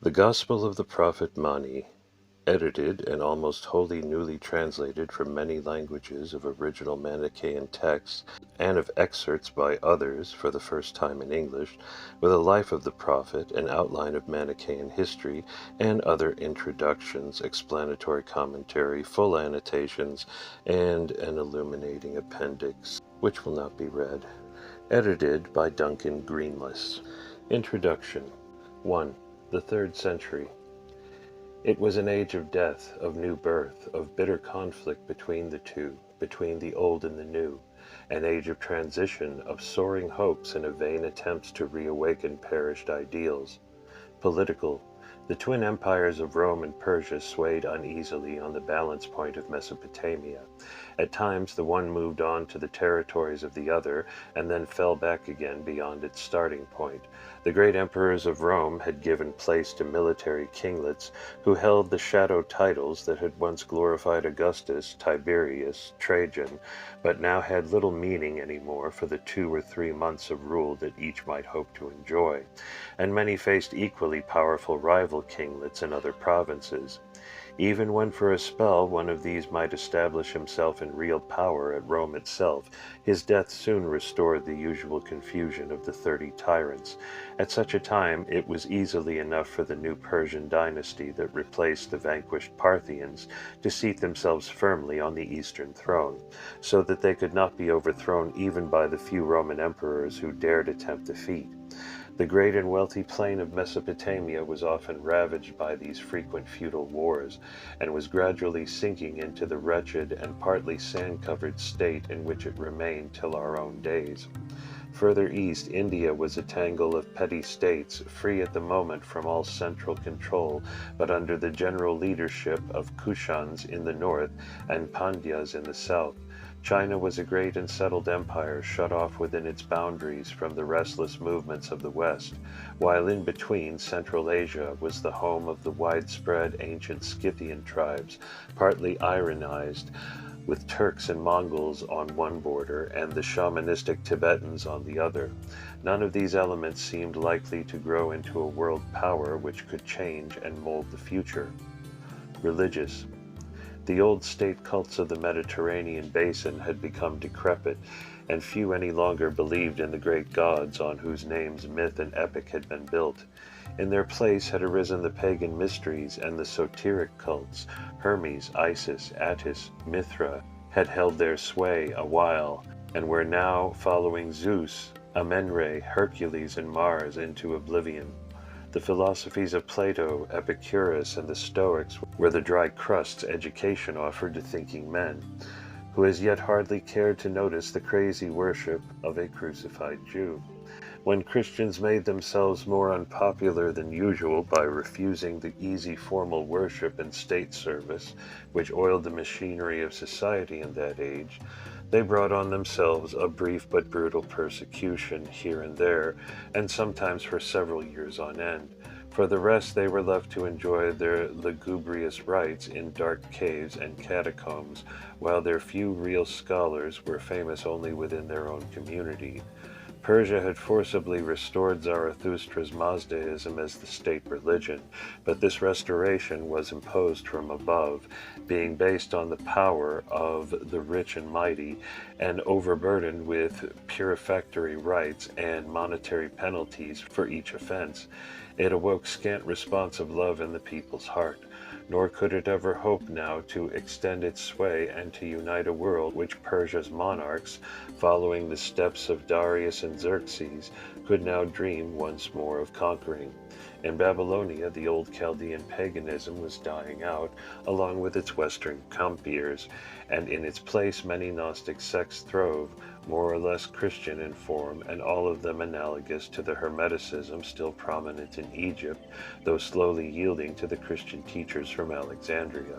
The Gospel of the Prophet Mani, edited and almost wholly newly translated from many languages of original Manichaean texts and of excerpts by others for the first time in English, with a life of the prophet, an outline of Manichaean history, and other introductions, explanatory commentary, full annotations, and an illuminating appendix, which will not be read. Edited by Duncan Greenlees. Introduction 1. The 3rd century. It was an age of death, of new birth, of bitter conflict between the two, between the old and the new, an age of transition, of soaring hopes and of vain attempts to reawaken perished ideals. Political. The twin empires of Rome and Persia swayed uneasily on the balance point of Mesopotamia. At times the one moved on to the territories of the other, and then fell back again beyond its starting point. The great emperors of Rome had given place to military kinglets who held the shadow titles that had once glorified Augustus, Tiberius, Trajan, but now had little meaning anymore for the 2 or 3 months of rule that each might hope to enjoy. And many faced equally powerful rival kinglets in other provinces. Even when for a spell one of these might establish himself in real power at Rome itself, his death soon restored the usual confusion of the 30 tyrants. At such a time it was easily enough for the new Persian dynasty that replaced the vanquished Parthians to seat themselves firmly on the eastern throne, so that they could not be overthrown even by the few Roman emperors who dared attempt the feat. The great and wealthy plain of Mesopotamia was often ravaged by these frequent feudal wars, and was gradually sinking into the wretched and partly sand-covered state in which it remained till our own days. Further east, India was a tangle of petty states, free at the moment from all central control, but under the general leadership of Kushans in the north and Pandyas in the south. China was a great and settled empire, shut off within its boundaries from the restless movements of the West, while in between, Central Asia was the home of the widespread ancient Scythian tribes, partly Iranized, with Turks and Mongols on one border and the shamanistic Tibetans on the other. None of these elements seemed likely to grow into a world power which could change and mold the future. Religious. The old state cults of the Mediterranean basin had become decrepit, and few any longer believed in the great gods on whose names myth and epic had been built. In their place had arisen the pagan mysteries and the soteric cults. Hermes, Isis, Attis, Mithra had held their sway a while, and were now following Zeus, Amen-Re, Hercules, and Mars into oblivion. The philosophies of Plato, Epicurus, and the Stoics were the dry crusts education offered to thinking men, who as yet hardly cared to notice the crazy worship of a crucified Jew. When Christians made themselves more unpopular than usual by refusing the easy formal worship and state service which oiled the machinery of society in that age, they brought on themselves a brief but brutal persecution here and there, and sometimes for several years on end. For the rest, they were left to enjoy their lugubrious rites in dark caves and catacombs, while their few real scholars were famous only within their own community. Persia had forcibly restored Zarathustra's Mazdaism as the state religion, but this restoration was imposed from above, being based on the power of the rich and mighty, and overburdened with purificatory rites and monetary penalties for each offense. It awoke scant response of love in the people's heart, nor could it ever hope now to extend its sway and to unite a world which Persia's monarchs, following the steps of Darius and Xerxes, could now dream once more of conquering. In Babylonia, the old Chaldean paganism was dying out, along with its western compeers, and in its place many Gnostic sects throve, more or less Christian in form, and all of them analogous to the Hermeticism still prominent in Egypt, though slowly yielding to the Christian teachers from Alexandria.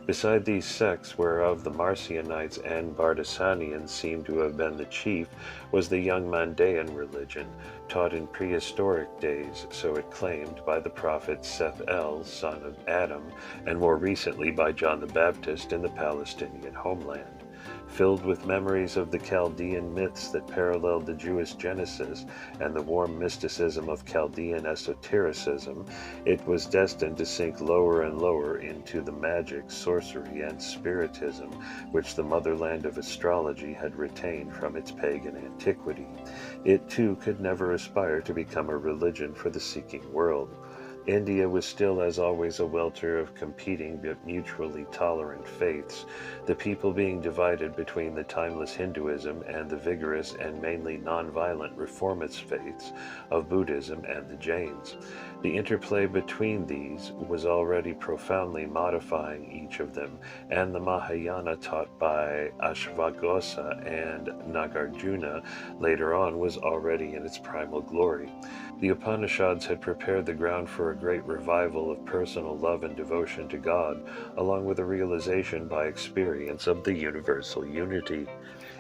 Beside these sects, whereof the Marcionites and Bardessanians seem to have been the chief, was the young Mandaean religion, taught in prehistoric days, so it claimed, by the prophet Seth-El, son of Adam, and more recently by John the Baptist in the Palestinian homeland. Filled with memories of the Chaldean myths that paralleled the Jewish Genesis and the warm mysticism of Chaldean esotericism, it was destined to sink lower and lower into the magic, sorcery, and spiritism which the motherland of astrology had retained from its pagan antiquity. It too could never aspire to become a religion for the seeking world. India was still, as always, a welter of competing but mutually tolerant faiths, the people being divided between the timeless Hinduism and the vigorous and mainly non-violent reformist faiths of Buddhism and the Jains. The interplay between these was already profoundly modifying each of them, and the Mahayana taught by Ashvaghosha and Nagarjuna later on was already in its primal glory. The Upanishads had prepared the ground for a great revival of personal love and devotion to God, along with a realization by experience of the universal unity.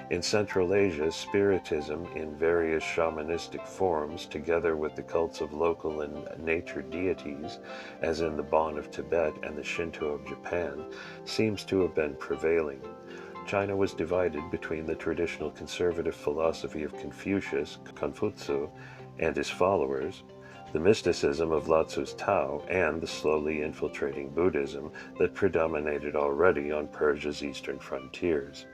In Central Asia, Spiritism in various shamanistic forms, together with the cults of local and nature deities, as in the Bon of Tibet and the Shinto of Japan, seems to have been prevailing. China was divided between the traditional conservative philosophy of Confucius, Confucius, and his followers, the mysticism of Lao Tzu's Tao, and the slowly infiltrating Buddhism that predominated already on Persia's eastern frontiers.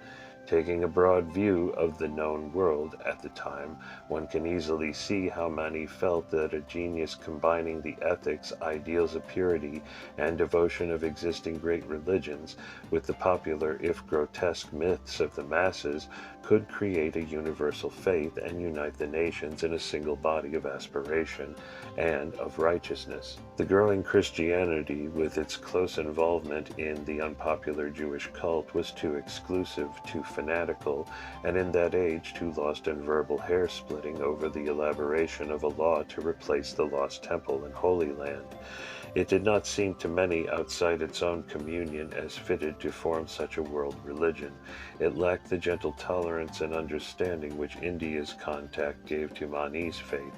Taking a broad view of the known world at the time, one can easily see how many felt that a genius combining the ethics, ideals of purity, and devotion of existing great religions with the popular, if grotesque, myths of the masses could create a universal faith and unite the nations in a single body of aspiration and of righteousness. The growing Christianity, with its close involvement in the unpopular Jewish cult, was too exclusive, too fanatical, and in that age too lost in verbal hair-splitting over the elaboration of a law to replace the lost temple and Holy Land. It did not seem to many outside its own communion as fitted to form such a world religion. It lacked the gentle tolerance and understanding which India's contact gave to Mani's faith.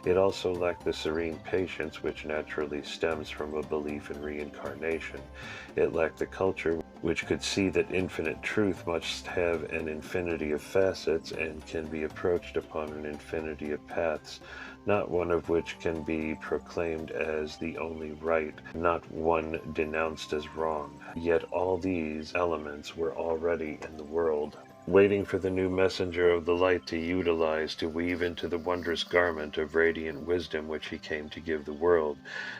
It also lacked the serene patience which naturally stems from a belief in reincarnation. It lacked the culture which could see that infinite truth must have an infinity of facets and can be approached upon an infinity of paths, not one of which can be proclaimed as the only right, not one denounced as wrong. Yet all these elements were already in the world, waiting for the new messenger of the light to utilize to weave into the wondrous garment of radiant wisdom which he came to give the world.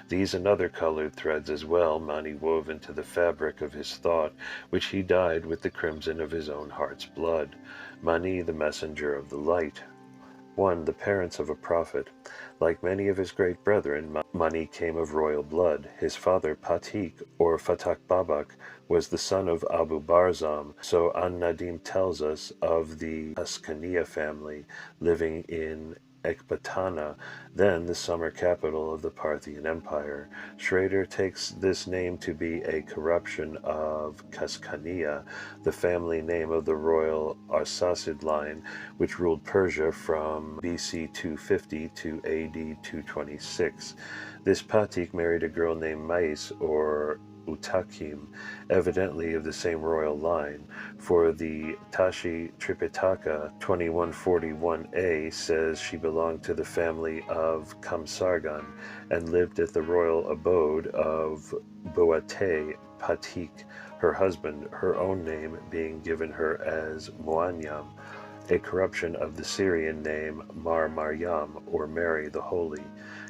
These and other colored threads as well Mani wove into the fabric of his thought, which he dyed with the crimson of his own heart's blood. Mani, the messenger of the light. 1. The parents of a prophet. Like many of his great brethren, Mani came of royal blood. His father, Patik, or Fatak Babak, was the son of Abu Barzam, so An-Nadim tells us, of the Ascania family, living in Ecbatana, then the summer capital of the Parthian Empire. Schrader takes this name to be a corruption of Kaskania, the family name of the royal Arsacid line, which ruled Persia from BC 250 to AD 226. This Patik married a girl named Mais, or Utakim, evidently of the same royal line, for the Tashi Tripitaka 2141a says she belonged to the family of Kamsargan and lived at the royal abode of Boate Patik, her husband, her own name being given her as Moanyam, a corruption of the Syrian name Mar Maryam, or Mary the Holy.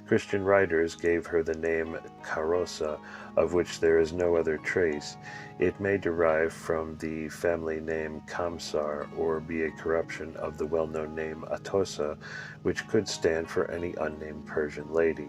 Christian writers gave her the name Karosa, of which there is no other trace. It may derive from the family name Kamsar, or be a corruption of the well-known name Atosa, which could stand for any unnamed Persian lady.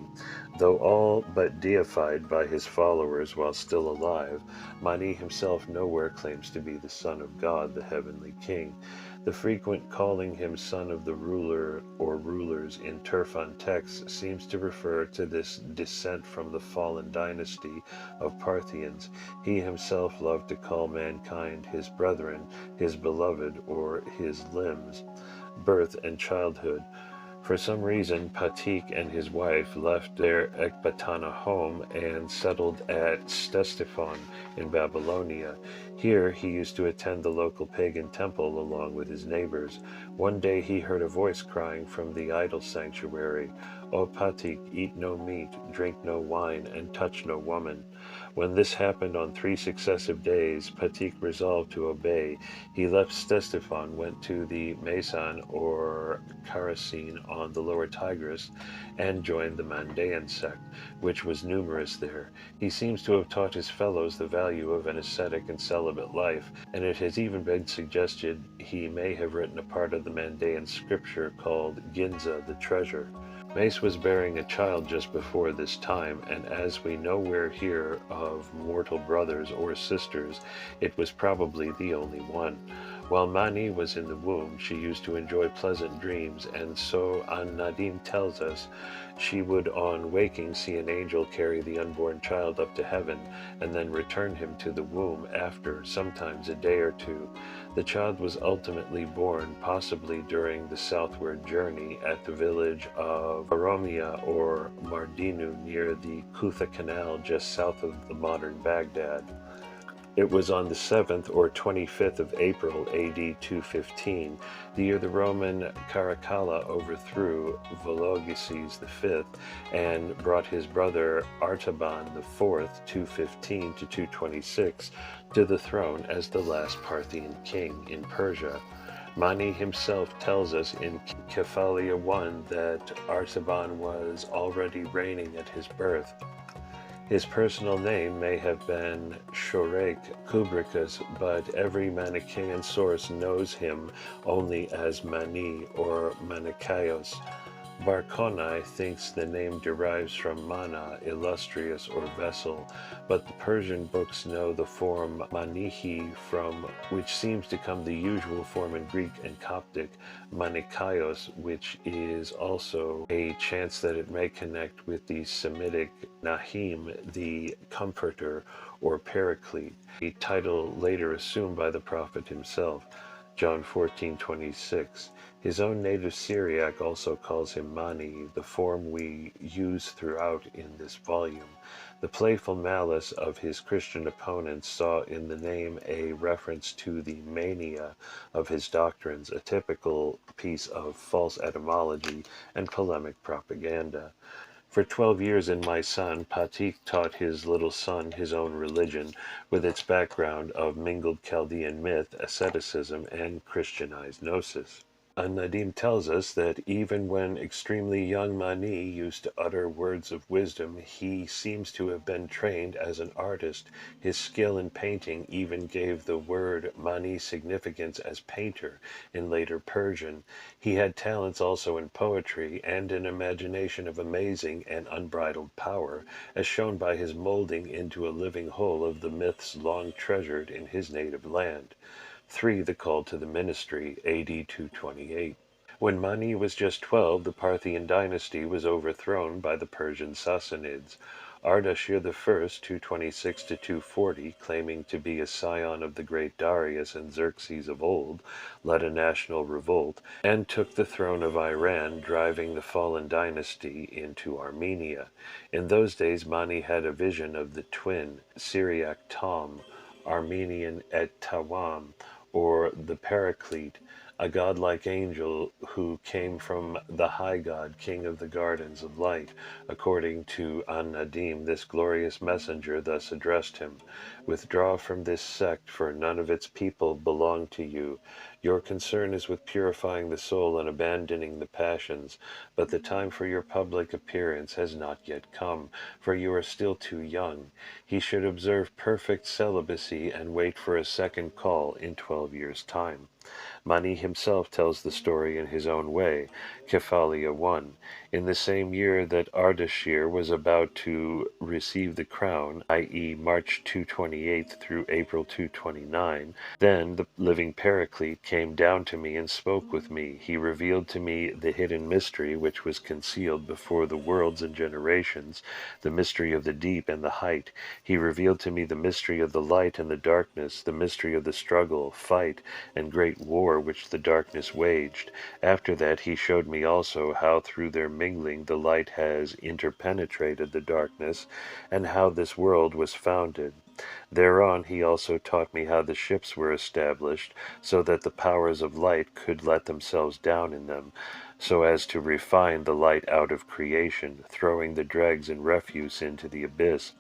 Though all but deified by his followers while still alive, Mani himself nowhere claims to be the son of God, the heavenly king. The frequent calling him son of the ruler or rulers in Turfan texts seems to refer to this descent from the fallen dynasty of Parthians. He himself loved to call mankind his brethren, his beloved, or his limbs. Birth and childhood. For some reason, Patik and his wife left their Ekbatana home and settled at Ctesiphon in Babylonia. Here, he used to attend the local pagan temple along with his neighbors. One day he heard a voice crying from the idol sanctuary, "O Patik, eat no meat, drink no wine, and touch no woman." When this happened on 3 successive days, Patik resolved to obey. He left Ctesiphon, went to the Mason or Karasin on the lower Tigris, and joined the Mandaean sect, which was numerous there. He seems to have taught his fellows the value of an ascetic and celibate life, and it has even been suggested he may have written a part of the Mandaean scripture called Ginza, the Treasure. Mace was bearing a child just before this time, and as we nowhere hear of mortal brothers or sisters, it was probably the only one. While Mani was in the womb, she used to enjoy pleasant dreams, and so An-Nadim tells us she would on waking see an angel carry the unborn child up to heaven, and then return him to the womb after, sometimes a day or two. The child was ultimately born, possibly during the southward journey, at the village of Aromia or Mardinu near the Kutha Canal just south of the modern Baghdad. It was on the 7th or 25th of April, AD 215, the year the Roman Caracalla overthrew Vologeses V and brought his brother Artaban IV, 215 to 226, to the throne as the last Parthian king in Persia. Mani himself tells us in Kephalia 1 that Artaban was already reigning at his birth. His personal name may have been Shorek Kubricus, but every Manichaean source knows him only as Mani or Manichaeos. Barkonai thinks the name derives from mana, illustrious or vessel, but the Persian books know the form manihi, from which seems to come the usual form in Greek and Coptic, manikaios, which is also a chance that it may connect with the Semitic Nahim, the Comforter or Paraclete, a title later assumed by the prophet himself. John 14:26. His own native Syriac also calls him Mani, the form we use throughout in this volume. The playful malice of his Christian opponents saw in the name a reference to the mania of his doctrines, a typical piece of false etymology and polemic propaganda. For 12 years in my son, Patik taught his little son his own religion, with its background of mingled Chaldean myth, asceticism, and Christianized gnosis. An-Nadim tells us that even when extremely young Mani used to utter words of wisdom, he seems to have been trained as an artist. His skill in painting even gave the word Mani significance as painter in later Persian. He had talents also in poetry and an imagination of amazing and unbridled power, as shown by his molding into a living whole of the myths long treasured in his native land. 3. The call to the ministry, AD 228. When Mani was just 12, the Parthian dynasty was overthrown by the Persian Sassanids. Ardashir I, 226 to 240, claiming to be a scion of the great Darius and Xerxes of old, led a national revolt and took the throne of Iran, driving the fallen dynasty into Armenia. In those days, Mani had a vision of the twin, Syriac Tom, Armenian Et Tawam, or the Paraclete, a godlike angel who came from the high God, king of the gardens of light. According to An-Nadim, this glorious messenger thus addressed him: "Withdraw from this sect, for none of its people belong to you. Your concern is with purifying the soul and abandoning the passions, but the time for your public appearance has not yet come, for you are still too young. He should observe perfect celibacy and wait for a second call in 12 years' time." Mani himself tells the story in his own way. Kephalia 1. In the same year that Ardashir was about to receive the crown, i.e. March 228 through April 229, then the living Paraclete came down to me and spoke with me. He revealed to me the hidden mystery which was concealed before the worlds and generations, the mystery of the deep and the height. He revealed to me the mystery of the light and the darkness, the mystery of the struggle, fight, and great great war which the darkness waged. After that he showed me also how through their mingling the light has interpenetrated the darkness, and how this world was founded. Thereon he also taught me how the ships were established, so that the powers of light could let themselves down in them, so as to refine the light out of creation, throwing the dregs and refuse into the abyss.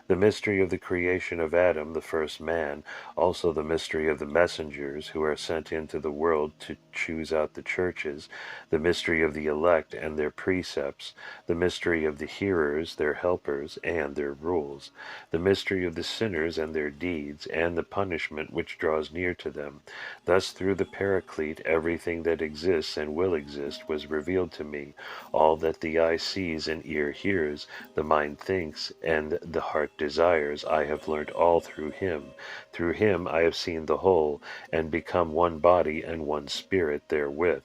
The mystery of the creation of Adam, the first man, also the mystery of the messengers who are sent into the world to choose out the churches, the mystery of the elect and their precepts, the mystery of the hearers, their helpers, and their rules, the mystery of the sinners and their deeds, and the punishment which draws near to them. Thus through the Paraclete everything that exists and will exist was revealed to me, all that the eye sees and ear hears, the mind thinks, and the heart desires, I have learnt all through him. Through him I have seen the whole, and become one body and one spirit therewith.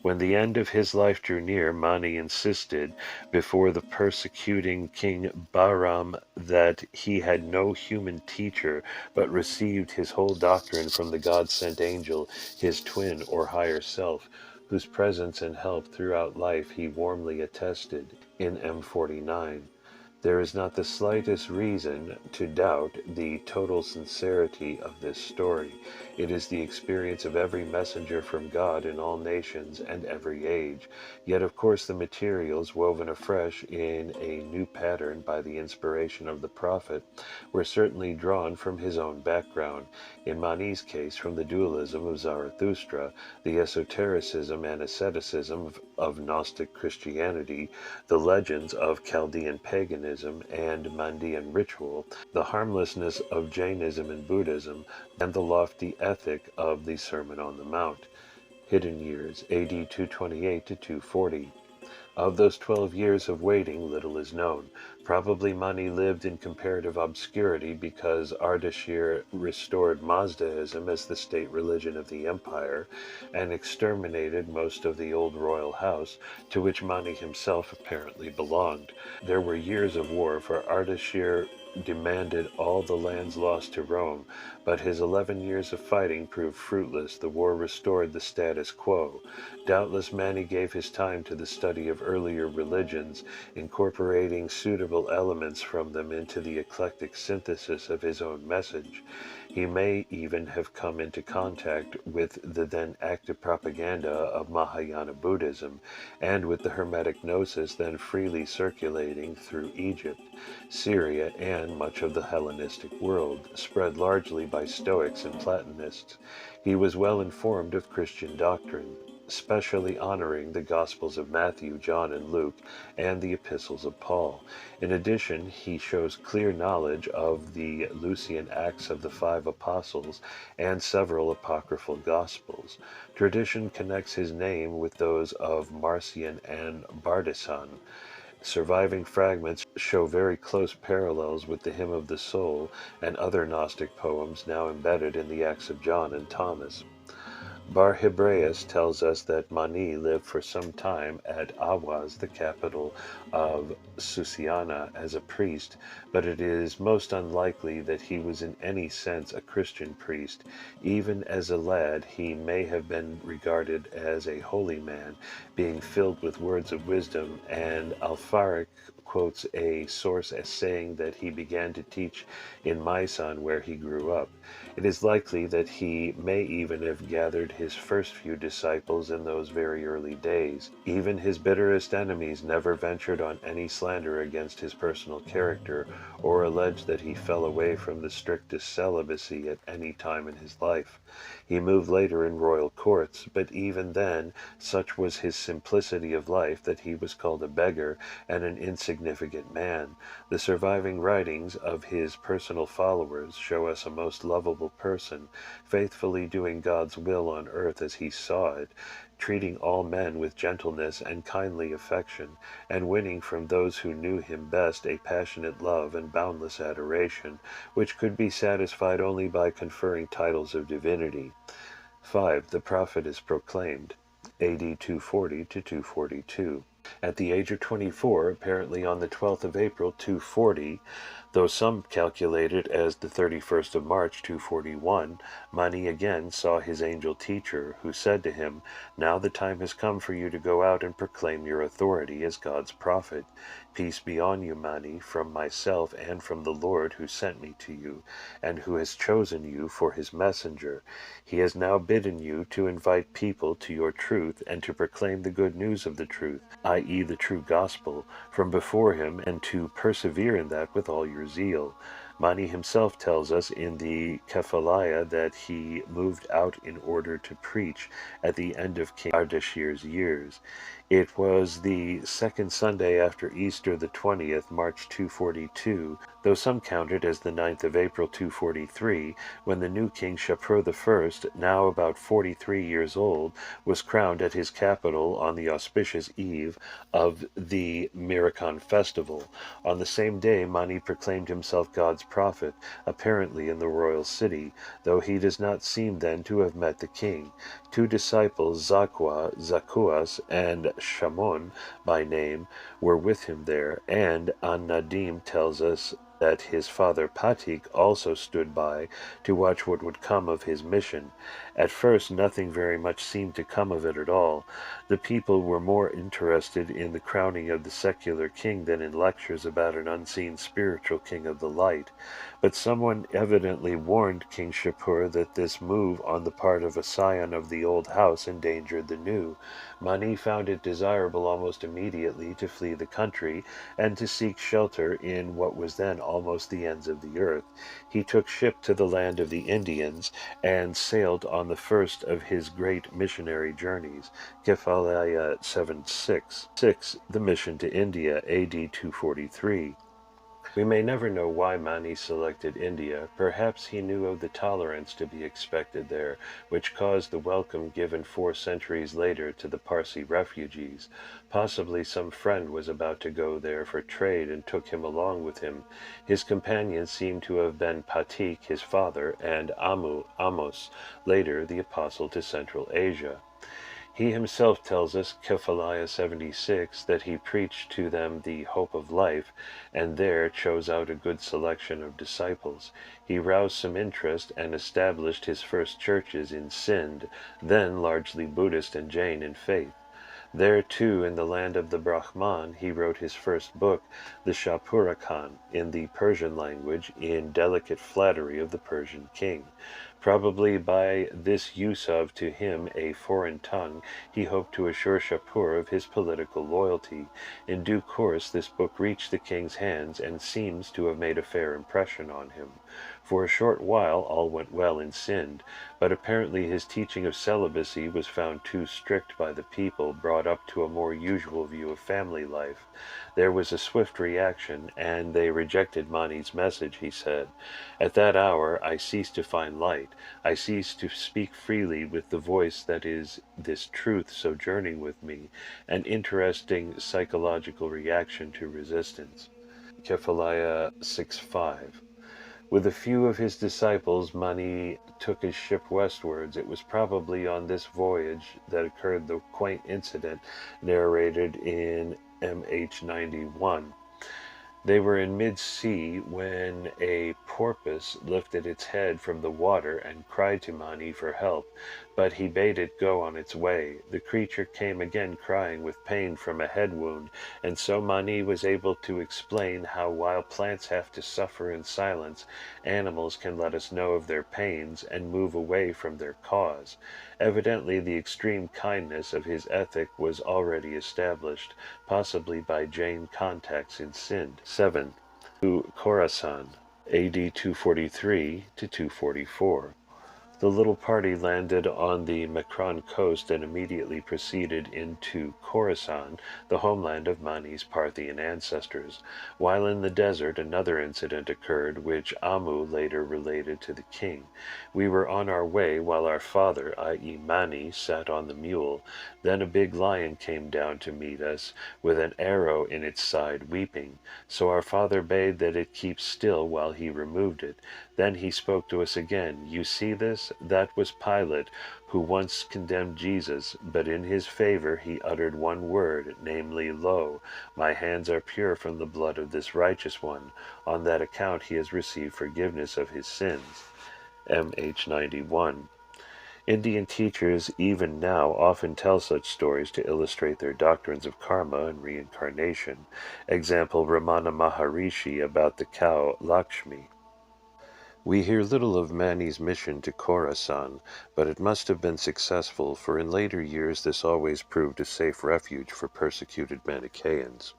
When the end of his life drew near, Mani insisted before the persecuting King Bahram that he had no human teacher, but received his whole doctrine from the God-sent angel, his twin or higher self, whose presence and help throughout life he warmly attested in M49. There is not the slightest reason to doubt the total sincerity of this story. It is the experience of every messenger from God in all nations and every age. Yet of course the materials, woven afresh in a new pattern by the inspiration of the prophet, were certainly drawn from his own background. In Mani's case, from the dualism of Zarathustra, the esotericism and asceticism of Gnostic Christianity, the legends of Chaldean paganism, and Mandean ritual, the harmlessness of Jainism and Buddhism, and the lofty ethic of the Sermon on the Mount. Hidden years, AD 228 to 240. Of those 12 years of waiting, little is known. Probably Mani lived in comparative obscurity because Ardashir restored Mazdaism as the state religion of the empire and exterminated most of the old royal house to which Mani himself apparently belonged. There were years of war, for Ardashir demanded all the lands lost to Rome, but his 11 years of fighting proved fruitless. The war restored the status quo. Doubtless Mani gave his time to the study of earlier religions, incorporating suitable elements from them into the eclectic synthesis of his own message. He may even have come into contact with the then active propaganda of Mahayana Buddhism, and with the Hermetic Gnosis then freely circulating through Egypt, Syria, and much of the Hellenistic world, spread largely by Stoics and Platonists. He was well informed of Christian doctrine, specially honoring the Gospels of Matthew, John, and Luke, and the Epistles of Paul. In addition, he shows clear knowledge of the Lucian Acts of the 5 Apostles and several apocryphal Gospels. Tradition connects his name with those of Marcion and Bardesan. Surviving fragments show very close parallels with the Hymn of the Soul and other Gnostic poems now embedded in the Acts of John and Thomas. Bar Hebraeus tells us that Mani lived for some time at Awaz, the capital of Susiana, as a priest, but it is most unlikely that he was in any sense a Christian priest. Even as a lad, he may have been regarded as a holy man, being filled with words of wisdom, and Alfaric quotes a source as saying that he began to teach in Myson, where he grew up. It is likely that he may even have gathered his first few disciples in those very early days. Even his bitterest enemies never ventured on any slander against his personal character, or alleged that he fell away from the strictest celibacy at any time in his life. He moved later in royal courts, but even then such was his simplicity of life that he was called a beggar and an insignificant man. The surviving writings of his personal followers show us a most lovable person, faithfully doing God's will on earth as he saw it, treating all men with gentleness and kindly affection, and winning from those who knew him best a passionate love and boundless adoration, which could be satisfied only by conferring titles of divinity. 5. The prophet is proclaimed. AD 240 to 242. At the age of 24, apparently on the 12th of April, 240, though some calculate it as the 31st of March, 241, Mani again saw his angel teacher, who said to him, "Now the time has come for you to go out and proclaim your authority as God's prophet. Peace be on you, Mani, from myself and from the Lord who sent me to you, and who has chosen you for his messenger. He has now bidden you to invite people to your truth and to proclaim the good news of the truth, i.e. the true gospel, from before him, and to persevere in that with all your zeal." Mani himself tells us in the Kephaliah that he moved out in order to preach at the end of King Ardashir's years. It was the second Sunday after Easter, the 20th, March 242, though some count it as the 9th of April 243, when the new king Shapur I, now about 43 years old, was crowned at his capital on the auspicious eve of the Miracon festival. On the same day Mani proclaimed himself God's prophet, apparently in the royal city, though he does not seem then to have met the king. Two disciples, Zakuas, and Shamon by name, were with him there, and An-Nadim tells us that his father Patik also stood by to watch what would come of his mission. At first nothing very much seemed to come of it at all. The people were more interested in the crowning of the secular king than in lectures about an unseen spiritual king of the light. But someone evidently warned King Shapur that this move on the part of a scion of the old house endangered the new. Mani found it desirable almost immediately to flee the country, and to seek shelter in what was then almost the ends of the earth. He took ship to the land of the Indians, and sailed on the first of his great missionary journeys, Kephaliah 7:6. 6. The mission to India, A.D. 243. We may never know why Mani selected India. Perhaps he knew of the tolerance to be expected there, which caused the welcome given 4 centuries later to the Parsi refugees. Possibly some friend was about to go there for trade and took him along with him. His companions seem to have been Patik, his father, and Amos, later the apostle to Central Asia. He himself tells us, Kephaliah 76, that he preached to them the hope of life, and there chose out a good selection of disciples. He roused some interest and established his first churches in Sind, then largely Buddhist and Jain in faith. There, too, in the land of the Brahman, he wrote his first book, the Shapurakan, in the Persian language, in delicate flattery of the Persian king. Probably by this use of, to him, a foreign tongue, he hoped to assure Shapur of his political loyalty. In due course this book reached the king's hands, and seems to have made a fair impression on him. For a short while all went well in Sind, but apparently his teaching of celibacy was found too strict by the people, brought up to a more usual view of family life. There was a swift reaction, and they rejected Mani's message, he said. At that hour I ceased to find light. I ceased to speak freely with the voice that is this truth sojourning with me, an interesting psychological reaction to resistance. Kephaliah 6:5. With a few of his disciples, Mani took his ship westwards. It was probably on this voyage that occurred the quaint incident narrated in MH 91. They were in mid-sea when a porpoise lifted its head from the water and cried to Mani for help, but he bade it go on its way. The creature came again crying with pain from a head wound, and so Mani was able to explain how while plants have to suffer in silence, animals can let us know of their pains and move away from their cause. Evidently the extreme kindness of his ethic was already established, possibly by Jain contacts in Sind. 7. To Khorasan, AD 243 to 244. The little party landed on the Makran coast and immediately proceeded into Khorasan, the homeland of Mani's Parthian ancestors. While in the desert, another incident occurred, which Amu later related to the king. We were on our way while our father, i.e. Mani, sat on the mule. Then a big lion came down to meet us, with an arrow in its side, weeping. So our father bade that it keep still while he removed it. Then he spoke to us again. You see this? That was Pilate, who once condemned Jesus, but in his favor he uttered one word, namely, Lo, my hands are pure from the blood of this righteous one. On that account he has received forgiveness of his sins. MH 91. Indian teachers even now often tell such stories to illustrate their doctrines of karma and reincarnation. Example, Ramana Maharishi about the cow Lakshmi. We hear little of Mani's mission to Khorasan, but it must have been successful, for in later years this always proved a safe refuge for persecuted Manichaeans.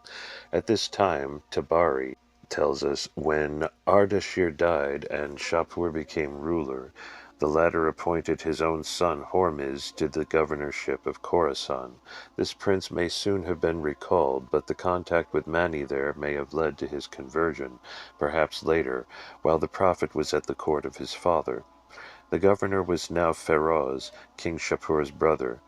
At this time, Tabari tells us, when Ardashir died and Shapur became ruler, the latter appointed his own son Hormizd to the governorship of Khorasan. This prince may soon have been recalled, but the contact with Mani there may have led to his conversion, perhaps later, while the prophet was at the court of his father. The governor was now Feroz, King Shapur's brother.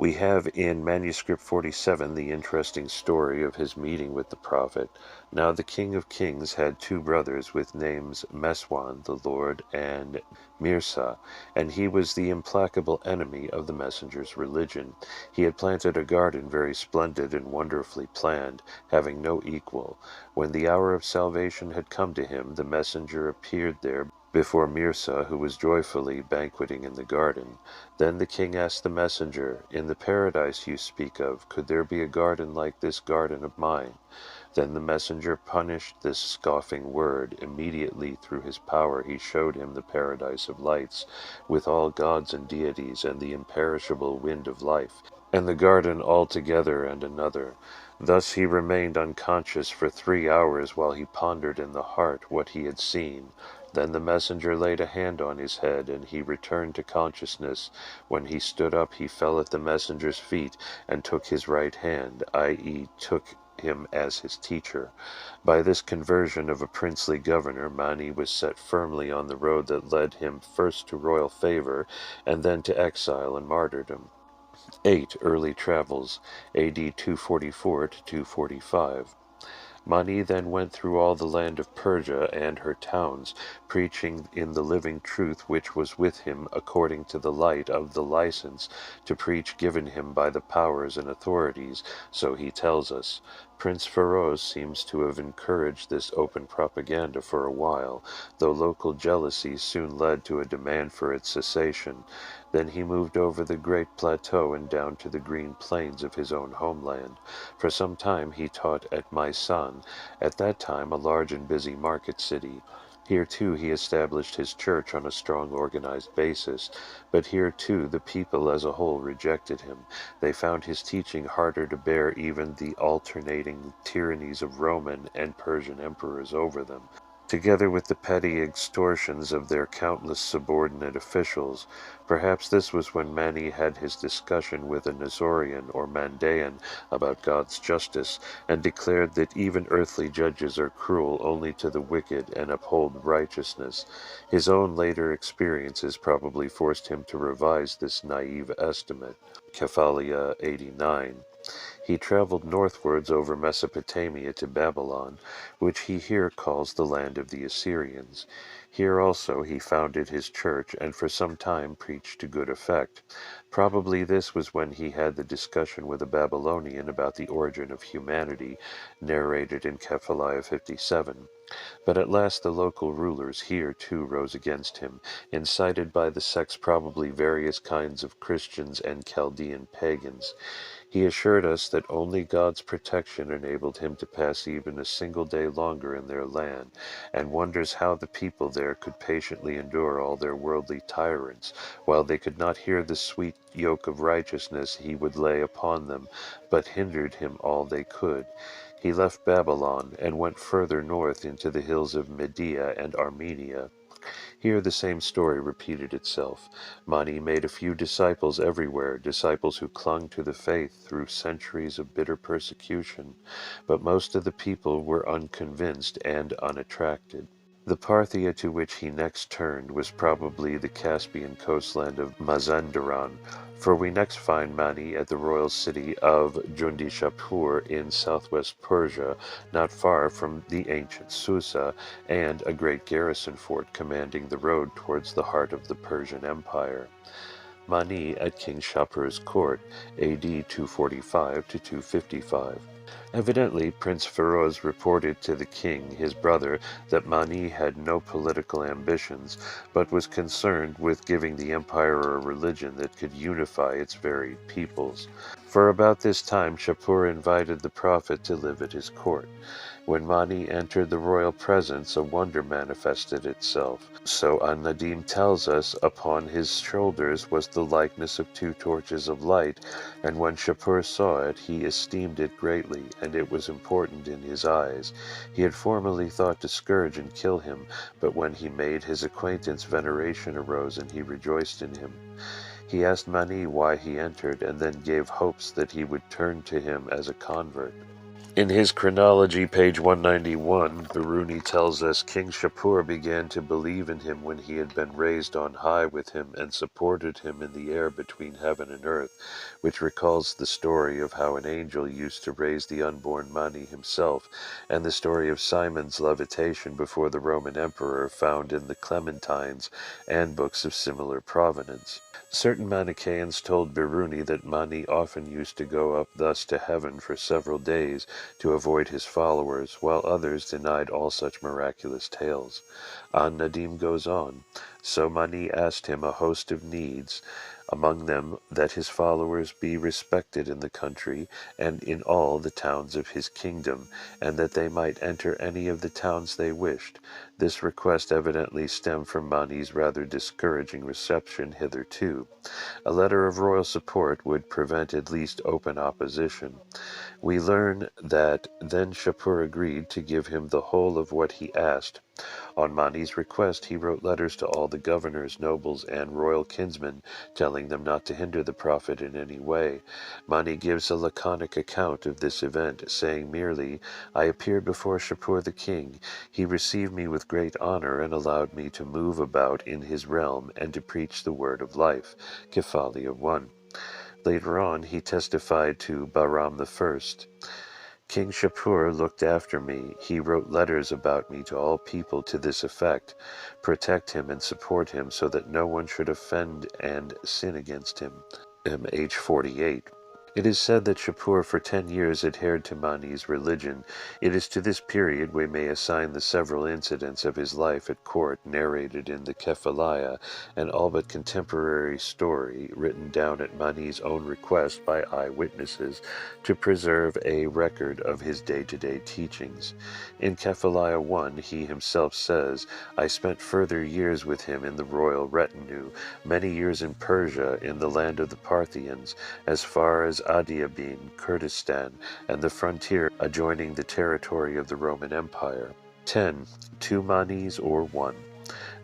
We have in manuscript 47 the interesting story of his meeting with the prophet. Now the King of Kings had two brothers with names Meswan, the Lord, and Mirsa, and he was the implacable enemy of the messenger's religion. He had planted a garden very splendid and wonderfully planned, having no equal. When the hour of salvation had come to him, the messenger appeared there before Mirsa, who was joyfully banqueting in the garden. Then the king asked the messenger, In the paradise you speak of, could there be a garden like this garden of mine? Then the messenger punished this scoffing word. Immediately through his power he showed him the paradise of lights, with all gods and deities, and the imperishable wind of life, and the garden altogether and another. Thus he remained unconscious for 3 hours while he pondered in the heart what he had seen. Then the messenger laid a hand on his head, and he returned to consciousness. When he stood up, he fell at the messenger's feet, and took his right hand, i.e., took him as his teacher. By this conversion of a princely governor, Mani was set firmly on the road that led him first to royal favor, and then to exile and martyrdom. 8. Early Travels, A.D. 244 to 245. Mani then went through all the land of Persia and her towns, preaching in the living truth which was with him according to the light of the license to preach given him by the powers and authorities, so he tells us. Prince Feroz seems to have encouraged this open propaganda for a while, though local jealousy soon led to a demand for its cessation. Then he moved over the great plateau and down to the green plains of his own homeland. For some time he taught at Maisan, at that time a large and busy market city. Here too he established his church on a strong organized basis, but here too the people as a whole rejected him. They found his teaching harder to bear even the alternating tyrannies of Roman and Persian emperors over them, together with the petty extortions of their countless subordinate officials. Perhaps this was when Mani had his discussion with a Nestorian or Mandaean about God's justice, and declared that even earthly judges are cruel only to the wicked and uphold righteousness. His own later experiences probably forced him to revise this naive estimate. Kephalia 89. He traveled northwards over Mesopotamia to Babylon, which he here calls the land of the Assyrians. Here also he founded his church, and for some time preached to good effect. Probably this was when he had the discussion with a Babylonian about the origin of humanity, narrated in Kephaliah 57. But at last the local rulers here too rose against him, incited by the sects, probably various kinds of Christians and Chaldean pagans. He assured us that only God's protection enabled him to pass even a single day longer in their land, and wonders how the people there could patiently endure all their worldly tyrants, while they could not hear the sweet yoke of righteousness he would lay upon them, but hindered him all they could. He left Babylon, and went further north into the hills of Media and Armenia. Here the same story repeated itself. Mani made a few disciples everywhere, disciples who clung to the faith through centuries of bitter persecution, but most of the people were unconvinced and unattracted. The Parthia to which he next turned was probably the Caspian coastland of Mazandaran, For we next find Mani at the royal city of Jundishapur in southwest Persia, not far from the ancient Susa, and a great garrison fort commanding the road towards the heart of the Persian Empire. Mani at King Shapur's court, AD 245 to 255. Evidently, Prince Feroz reported to the king, his brother, that Mani had no political ambitions, but was concerned with giving the empire a religion that could unify its varied peoples. For about this time Shapur invited the prophet to live at his court. When Mani entered the royal presence, a wonder manifested itself. So An-Nadim tells us, upon his shoulders was the likeness of two torches of light, and when Shapur saw it, he esteemed it greatly, and it was important in his eyes. He had formerly thought to scourge and kill him, but when he made his acquaintance, veneration arose, and he rejoiced in him. He asked Mani why he entered, and then gave hopes that he would turn to him as a convert. In his chronology, page 191, Biruni tells us King Shapur began to believe in him when he had been raised on high with him and supported him in the air between heaven and earth, which recalls the story of how an angel used to raise the unborn Mani himself, and the story of Simon's levitation before the Roman emperor found in the Clementines and books of similar provenance. Certain Manichaeans told Biruni that Mani often used to go up thus to heaven for several days to avoid his followers, while others denied all such miraculous tales. An-Nadim goes on, so Mani asked him a host of needs, among them that his followers be respected in the country and in all the towns of his kingdom, and that they might enter any of the towns they wished. This request evidently stemmed from Mani's rather discouraging reception hitherto. A letter of royal support would prevent at least open opposition. We learn that then Shapur agreed to give him the whole of what he asked. On Mani's request, he wrote letters to all the governors, nobles, and royal kinsmen, telling them not to hinder the prophet in any way. Mani gives a laconic account of this event, saying merely, "I appeared before Shapur the king. He received me with great honor and allowed me to move about in his realm and to preach the word of life." Kephalia 1. Later on, he testified to Bahram I. King Shapur looked after me. He wrote letters about me to all people to this effect: protect him and support him so that no one should offend and sin against him. MH 48. It is said that Shapur for 10 years adhered to Mani's religion. It is to this period we may assign the several incidents of his life at court narrated in the Kephalia, an all but contemporary story written down at Mani's own request by eyewitnesses to preserve a record of his day-to-day teachings. In Kephalia 1 he himself says, "I spent further years with him in the royal retinue, many years in Persia, in the land of the Parthians, as far as Adiabene, Kurdistan, and the frontier adjoining the territory of the Roman Empire." 10. Two Manis or one.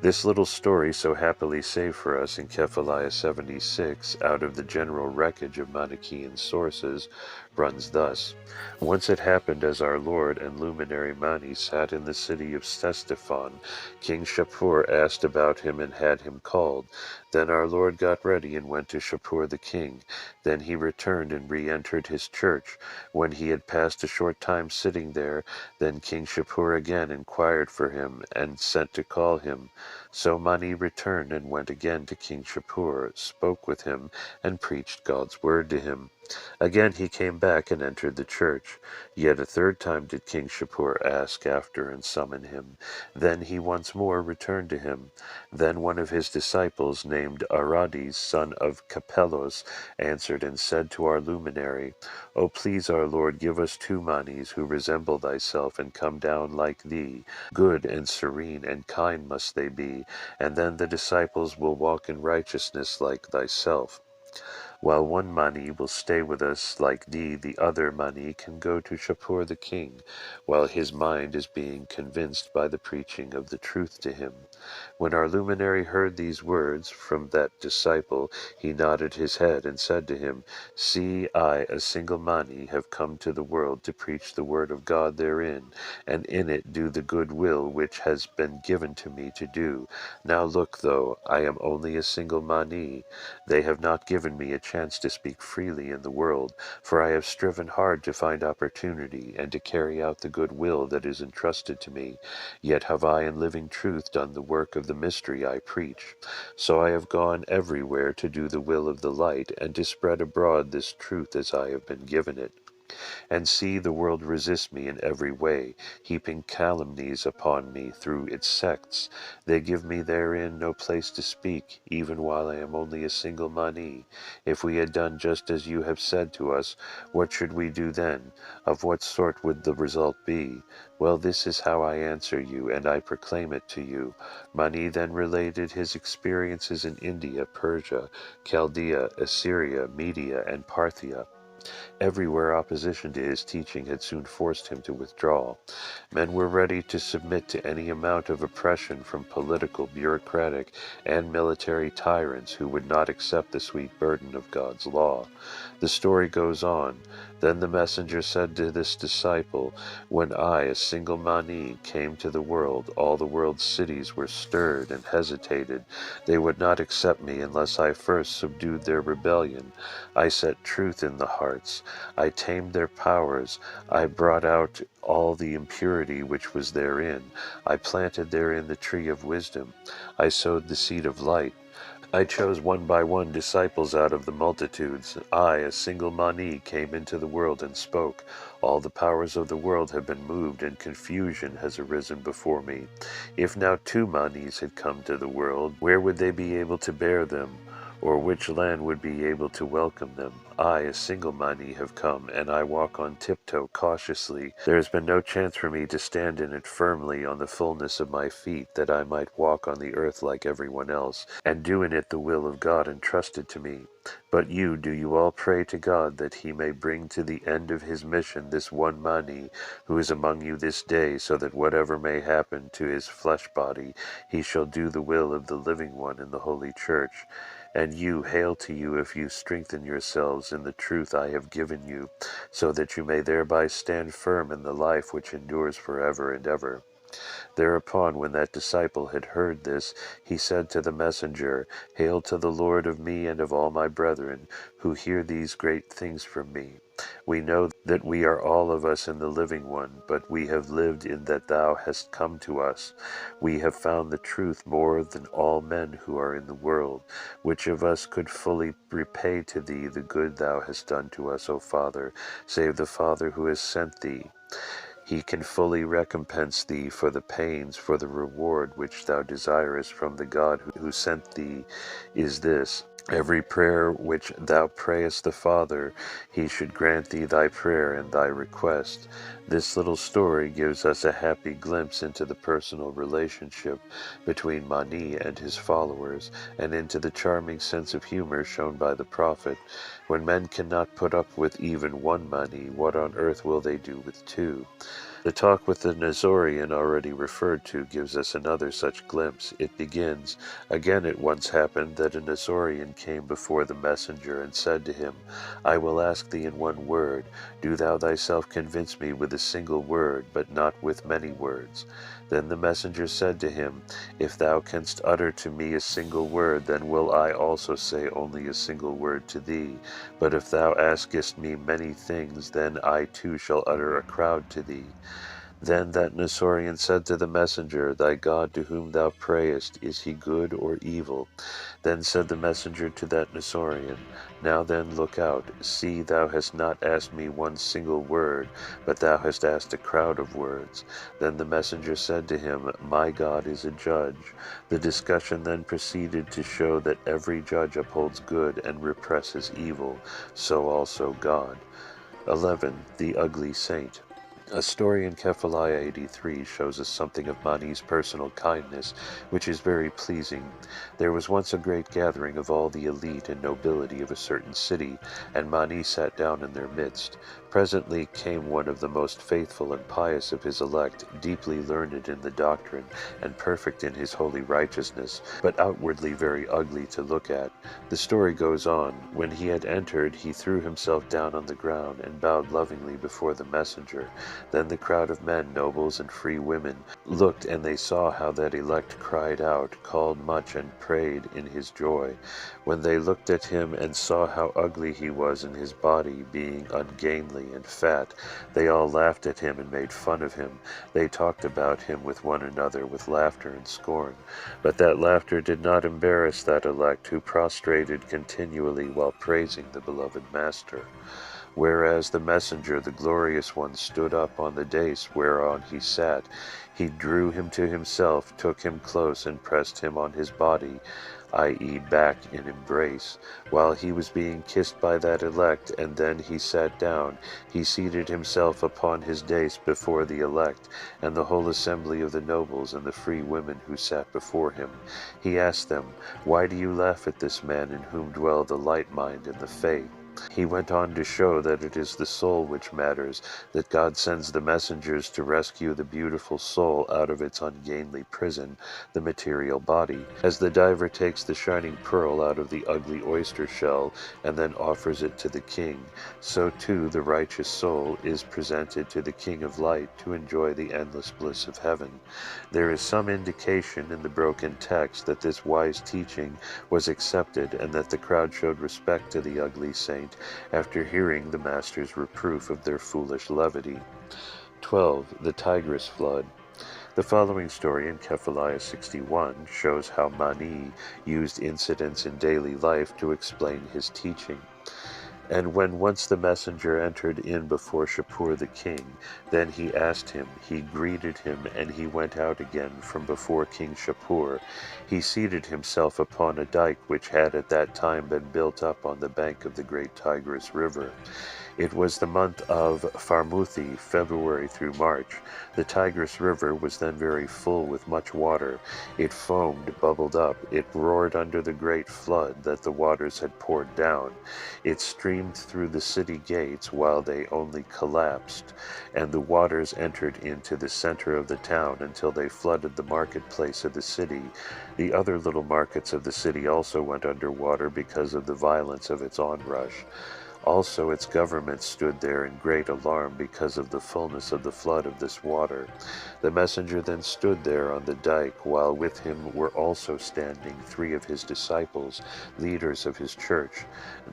This little story, so happily saved for us in Kephalia 76, out of the general wreckage of Manichaean sources, runs thus. Once it happened as our Lord and luminary Mani sat in the city of Ctesiphon, King Shapur asked about him and had him called. Then our Lord got ready and went to Shapur the king. Then he returned and re-entered his church. When he had passed a short time sitting there, then King Shapur again inquired for him and sent to call him. So Mani returned and went again to King Shapur, spoke with him, and preached God's word to him. Again he came back and entered the church. Yet a third time did King Shapur ask after and summon him. Then he once more returned to him. Then one of his disciples, named Arades, son of Capellos, answered and said to our luminary, "O please our Lord, give us two Manis who resemble thyself and come down like thee. Good and serene and kind must they be, and then the disciples will walk in righteousness like thyself." While one Mani will stay with us like thee, the other Mani can go to Shapur the king, while his mind is being convinced by the preaching of the truth to him. When our luminary heard these words from that disciple, he nodded his head and said to him, See, I, a single Mani, have come to the world to preach the word of God therein, and in it do the good will which has been given to me to do. Now look, though I am only a single Mani, they have not given me a chance to speak freely in the world, for I have striven hard to find opportunity and to carry out the good will that is entrusted to me. Yet have I in living truth done the work of the mystery I preach. So I have gone everywhere to do the will of the light, and to spread abroad this truth as I have been given it. And see, the world resists me in every way, heaping calumnies upon me through its sects. They give me therein no place to speak, even while I am only a single Mani. If we had done just as you have said to us, what should we do then? Of what sort would the result be? Well, this is how I answer you, and I proclaim it to you. Mani then related his experiences in India, Persia, Chaldea, Assyria, Media, and Parthia. Everywhere opposition to his teaching had soon forced him to withdraw. Men were ready to submit to any amount of oppression from political, bureaucratic, and military tyrants who would not accept the sweet burden of God's law. The story goes on. Then the messenger said to this disciple, When I, a single Mani, came to the world, all the world's cities were stirred and hesitated. They would not accept me unless I first subdued their rebellion. I set truth in the hearts. I tamed their powers. I brought out all the impurity which was therein. I planted therein the tree of wisdom. I sowed the seed of light. I chose one by one disciples out of the multitudes. I, a single Mani, came into the world and spoke. All the powers of the world have been moved, and confusion has arisen before me. If now 2 Manis had come to the world, where would they be able to bear them? Or which land would be able to welcome them? I, a single Mani, have come, and I walk on tiptoe cautiously. There has been no chance for me to stand in it firmly on the fullness of my feet, that I might walk on the earth like everyone else, and do in it the will of God entrusted to me. But you, do you all pray to God that he may bring to the end of his mission this one Mani who is among you this day, so that whatever may happen to his flesh body, he shall do the will of the living one in the holy church. And you, hail to you if you strengthen yourselves in the truth I have given you, so that you may thereby stand firm in the life which endures forever and ever. Thereupon, when that disciple had heard this, he said to the messenger, Hail to the Lord of me and of all my brethren, who hear these great things from me. We know that we are all of us in the living one, but we have lived in that thou hast come to us. We have found the truth more than all men who are in the world. Which of us could fully repay to thee the good thou hast done to us, O Father, save the Father who has sent thee? He can fully recompense thee for the pains, for the reward which thou desirest from the God who sent thee is this. Every prayer which thou prayest the Father, he should grant thee thy prayer and thy request. This little story gives us a happy glimpse into the personal relationship between Mani and his followers, and into the charming sense of humor shown by the prophet. When men cannot put up with even 1 Mani, what on earth will they do with 2? The talk with the Nazorian already referred to gives us another such glimpse. It begins, Again it once happened that a Nazorian came before the messenger and said to him, I will ask thee in 1 word. Do thou thyself convince me with a single word, but not with many words. Then the messenger said to him, If thou canst utter to me a single word, then will I also say only a single word to thee. But if thou askest me many things, then I too shall utter a crowd to thee. Then that Nestorian said to the messenger, Thy God to whom thou prayest, is he good or evil? Then said the messenger to that Nestorian, Now then look out, see thou hast not asked me 1 single word, but thou hast asked a crowd of words. Then the messenger said to him, My God is a judge. The discussion then proceeded to show that every judge upholds good and represses evil, so also God. 11. The Ugly Saint. A story in Kephaliah 83 shows us something of Mani's personal kindness, which is very pleasing. There was once a great gathering of all the elite and nobility of a certain city, and Mani sat down in their midst. Presently came one of the most faithful and pious of his elect, deeply learned in the doctrine, and perfect in his holy righteousness, but outwardly very ugly to look at. The story goes on. When he had entered, he threw himself down on the ground, and bowed lovingly before the messenger. Then the crowd of men, nobles, and free women looked, and they saw how that elect cried out, called much, and prayed in his joy. When they looked at him and saw how ugly he was in his body, being ungainly and fat, they all laughed at him and made fun of him. They talked about him with one another with laughter and scorn. But that laughter did not embarrass that elect, who prostrated continually while praising the beloved Master. Whereas the messenger, the glorious one, stood up on the dais whereon he sat, he drew him to himself, took him close, and pressed him on his body, i.e. back in embrace. While he was being kissed by that elect, and then he sat down, he seated himself upon his dais before the elect, and the whole assembly of the nobles and the free women who sat before him. He asked them, "Why do you laugh at this man in whom dwell the light mind and the faith?" He went on to show that it is the soul which matters, that God sends the messengers to rescue the beautiful soul out of its ungainly prison, the material body. As the diver takes the shining pearl out of the ugly oyster shell and then offers it to the king, so too the righteous soul is presented to the King of Light to enjoy the endless bliss of heaven. There is some indication in the broken text that this wise teaching was accepted, and that the crowd showed respect to the ugly saint after hearing the Master's reproof of their foolish levity. 12. The Tigris Flood. The following story in Kephaliah 61 shows how Mani used incidents in daily life to explain his teaching. And when once the messenger entered in before Shapur the king, then he asked him, he greeted him, and he went out again from before King Shapur. He seated himself upon a dike which had at that time been built up on the bank of the great Tigris River. It was the month of Farmuthi, February through March. The Tigris River was then very full with much water. It foamed, bubbled up. It roared under the great flood that the waters had poured down. It streamed through the city gates while they only collapsed, and the waters entered into the center of the town until they flooded the marketplace of the city. The other little markets of the city also went under water because of the violence of its onrush. Also its government stood there in great alarm because of the fullness of the flood of this water. The messenger then stood there on the dike, while with him were also standing 3 of his disciples, leaders of his church.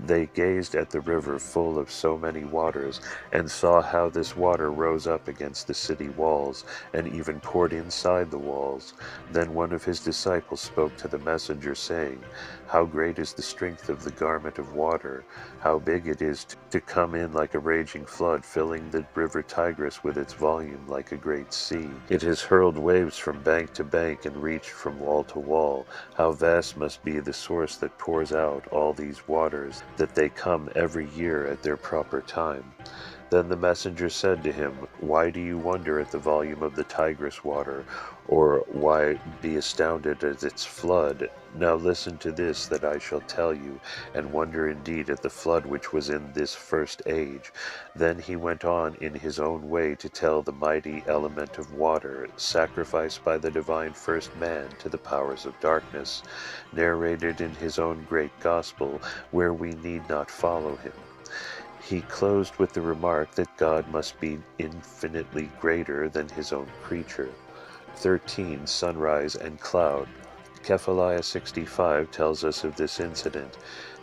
They gazed at the river full of so many waters, and saw how this water rose up against the city walls, and even poured inside the walls. Then one of his disciples spoke to the messenger, saying, "How great is the strength of the garment of water! How big it is to come in like a raging flood, filling the river Tigris with its volume like a great sea. It has hurled waves from bank to bank and reached from wall to wall. How vast must be the source that pours out all these waters, that they come every year at their proper time." Then the messenger said to him, "Why do you wonder at the volume of the Tigris water, or why be astounded at its flood? Now listen to this that I shall tell you, and wonder indeed at the flood which was in this first age." Then he went on in his own way to tell the mighty element of water, sacrificed by the divine first man to the powers of darkness, narrated in his own great gospel, where we need not follow him. He closed with the remark that God must be infinitely greater than his own creature. 13. Sunrise and Cloud. Kephaliah 65 tells us of this incident.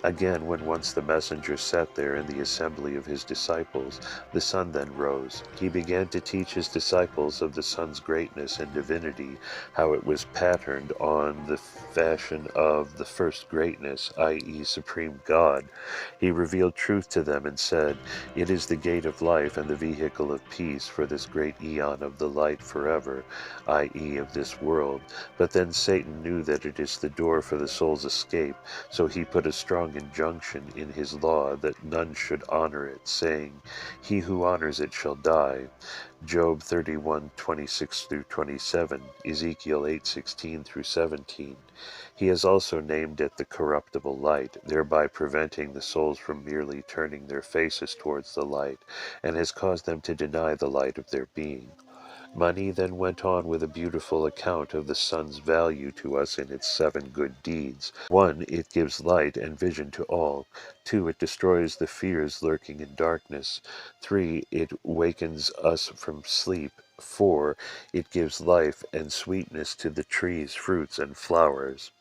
Again, when once the messenger sat there in the assembly of his disciples, the sun then rose. He began to teach his disciples of the sun's greatness and divinity, how it was patterned on the fashion of the first greatness, i.e. Supreme God. He revealed truth to them and said, "It is the gate of life and the vehicle of peace for this great eon of the light forever, i.e. of this world. But then Satan knew that it is the door for the soul's escape, so he put a strong strong injunction in his law that none should honor it, saying, "He who honors it shall die." Job 31:26-27, Ezekiel 8:16-17. He has also named it the corruptible light, thereby preventing the souls from merely turning their faces towards the light, and has caused them to deny the light of their being. Mani then went on with a beautiful account of the sun's value to us in its 7 good deeds. 1. It gives light and vision to all. 2. It destroys the fears lurking in darkness. 3. It wakens us from sleep. 4. It gives life and sweetness to the trees, fruits, and flowers.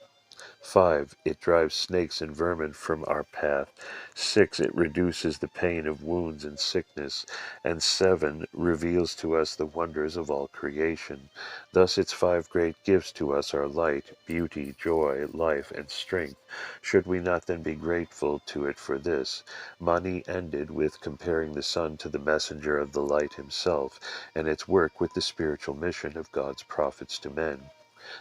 5. It drives snakes and vermin from our path. 6. It reduces the pain of wounds and sickness. And 7. Reveals to us the wonders of all creation. Thus its 5 great gifts to us are light, beauty, joy, life, and strength. Should we not then be grateful to it for this? Mani ended with comparing the sun to the messenger of the light himself, and its work with the spiritual mission of God's prophets to men.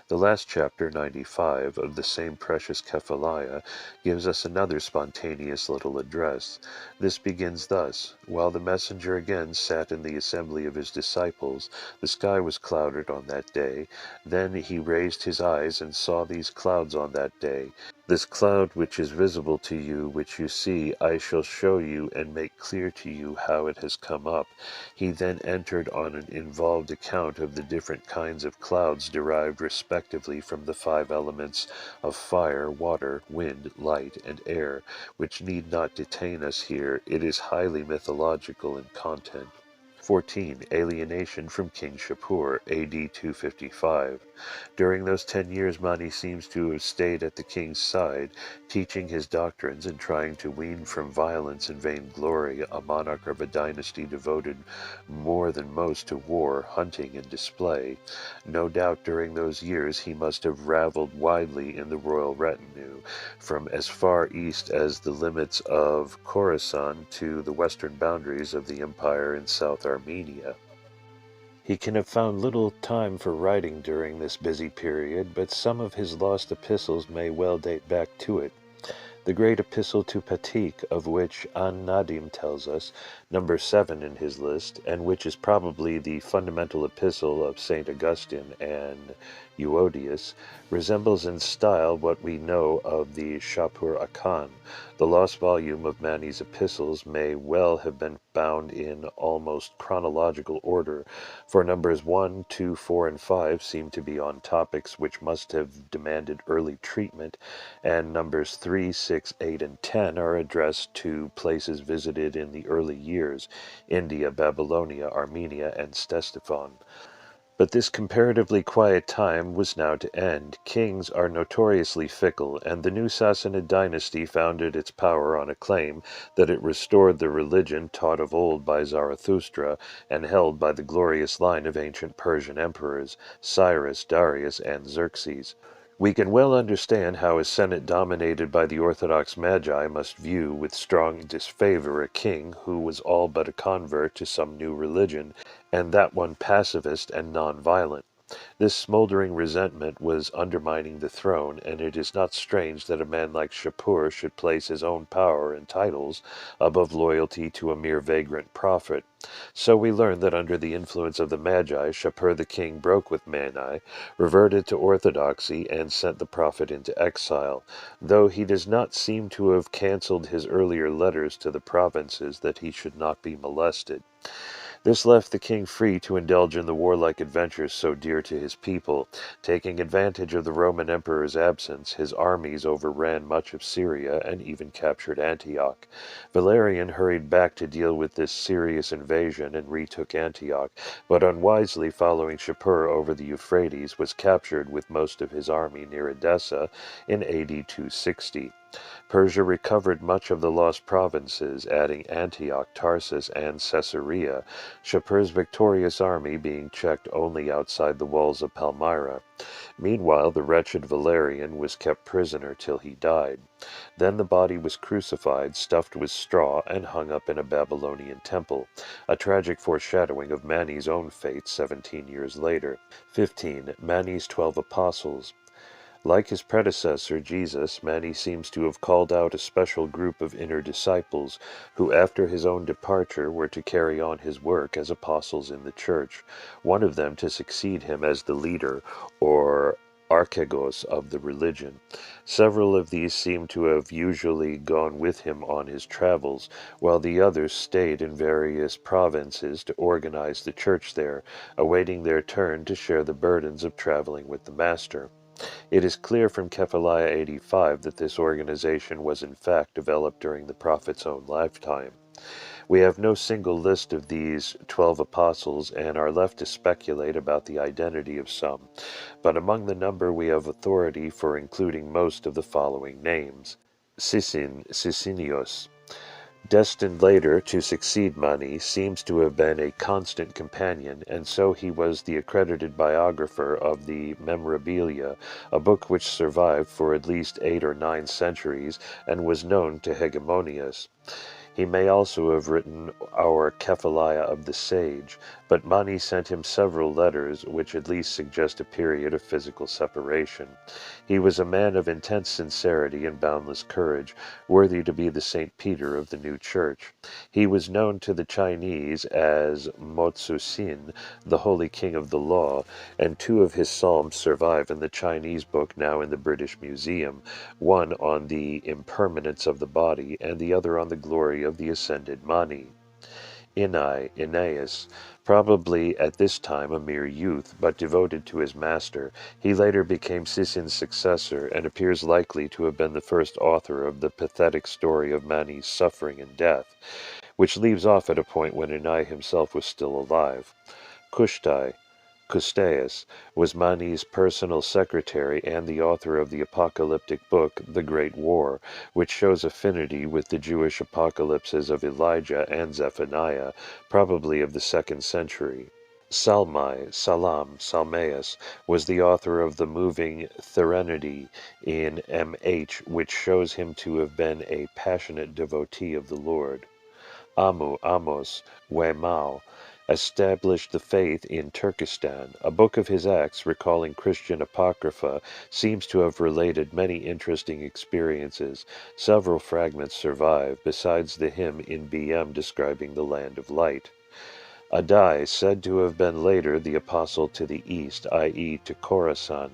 The last chapter, 95, of the same precious Kephaliah gives us another spontaneous little address. This begins thus: "While the messenger again sat in the assembly of his disciples, the sky was clouded on that day. Then he raised his eyes and saw these clouds on that day. This cloud which is visible to you, which you see, I shall show you and make clear to you how it has come up." He then entered on an involved account of the different kinds of clouds derived respectively from the 5 elements of fire, water, wind, light, and air, which need not detain us here. It is highly mythological in content. 14. Alienation from King Shapur, A.D. 255. During those 10 years Mani seems to have stayed at the king's side, teaching his doctrines and trying to wean from violence and vainglory a monarch of a dynasty devoted more than most to war, hunting, and display. No doubt during those years he must have raveled widely in the royal retinue, from as far east as the limits of Khorasan to the western boundaries of the empire in South Armenia. He can have found little time for writing during this busy period, but some of his lost epistles may well date back to it. The great epistle to Patik, of which An-Nadim tells us, number 7 in his list, and which is probably the fundamental epistle of St. Augustine and Euodius, resembles in style what we know of the Shapur Akan. The lost volume of Mani's epistles may well have been bound in almost chronological order, for numbers 1, 2, 4, and 5 seem to be on topics which must have demanded early treatment, and numbers 3, 6, 8, and 10 are addressed to places visited in the early years: India, Babylonia, Armenia, and Ctesiphon. But this comparatively quiet time was now to end. Kings are notoriously fickle, and the new Sassanid dynasty founded its power on a claim that it restored the religion taught of old by Zarathustra and held by the glorious line of ancient Persian emperors, Cyrus, Darius, and Xerxes. We can well understand how a Senate dominated by the Orthodox Magi must view with strong disfavor a king who was all but a convert to some new religion, and that one pacifist and non-violent. This smoldering resentment was undermining the throne, and it is not strange that a man like Shapur should place his own power and titles above loyalty to a mere vagrant prophet. So we learn that under the influence of the Magi, Shapur the king broke with Mani, reverted to orthodoxy, and sent the prophet into exile, though he does not seem to have cancelled his earlier letters to the provinces that he should not be molested. This left the king free to indulge in the warlike adventures so dear to his people. Taking advantage of the Roman emperor's absence, his armies overran much of Syria and even captured Antioch. Valerian hurried back to deal with this serious invasion and retook Antioch, but unwisely following Shapur over the Euphrates, was captured with most of his army near Edessa in AD 260. Persia recovered much of the lost provinces, adding Antioch, Tarsus, and Caesarea, Shapur's victorious army being checked only outside the walls of Palmyra. Meanwhile, the wretched Valerian was kept prisoner till he died. Then the body was crucified, stuffed with straw, and hung up in a Babylonian temple, a tragic foreshadowing of Mani's own fate 17 years later. 15. Mani's 12 Apostles. Like his predecessor, Jesus, Mani seems to have called out a special group of inner disciples who, after his own departure, were to carry on his work as apostles in the church, one of them to succeed him as the leader, or archegos of the religion. Several of these seem to have usually gone with him on his travels, while the others stayed in various provinces to organize the church there, awaiting their turn to share the burdens of traveling with the Master. It is clear from Kephaliah 85 that this organization was in fact developed during the prophet's own lifetime. We have no single list of these 12 apostles and are left to speculate about the identity of some, but among the number we have authority for including most of the following names. Sicinius, destined later to succeed Mani, seems to have been a constant companion, and so he was the accredited biographer of the Memorabilia, a book which survived for at least 8 or 9 centuries and was known to Hegemonius. He may also have written our Kephaliah of the Sage, but Mani sent him several letters which at least suggest a period of physical separation. He was a man of intense sincerity and boundless courage, worthy to be the St. Peter of the new church. He was known to the Chinese as Mo Tzu Sin, the Holy King of the Law, and 2 of his psalms survive in the Chinese book now in the British Museum, one on the impermanence of the body and the other on the glory of the ascended Mani. Aeneas, probably at this time a mere youth, but devoted to his master, he later became Sisin's successor and appears likely to have been the first author of the pathetic story of Mani's suffering and death, which leaves off at a point when Aeneas himself was still alive. Custeus was Mani's personal secretary and the author of the apocalyptic book, The Great War, which shows affinity with the Jewish apocalypses of Elijah and Zephaniah, probably of the 2nd century. Salmaeus, was the author of the moving Threnody in M.H., which shows him to have been a passionate devotee of the Lord. Amos, Weimao, established the faith in Turkestan. A book of his Acts, recalling Christian apocrypha, seems to have related many interesting experiences. Several fragments survive, besides the hymn in BM describing the land of light. Adai, said to have been later the apostle to the east, i.e. to Khorasan.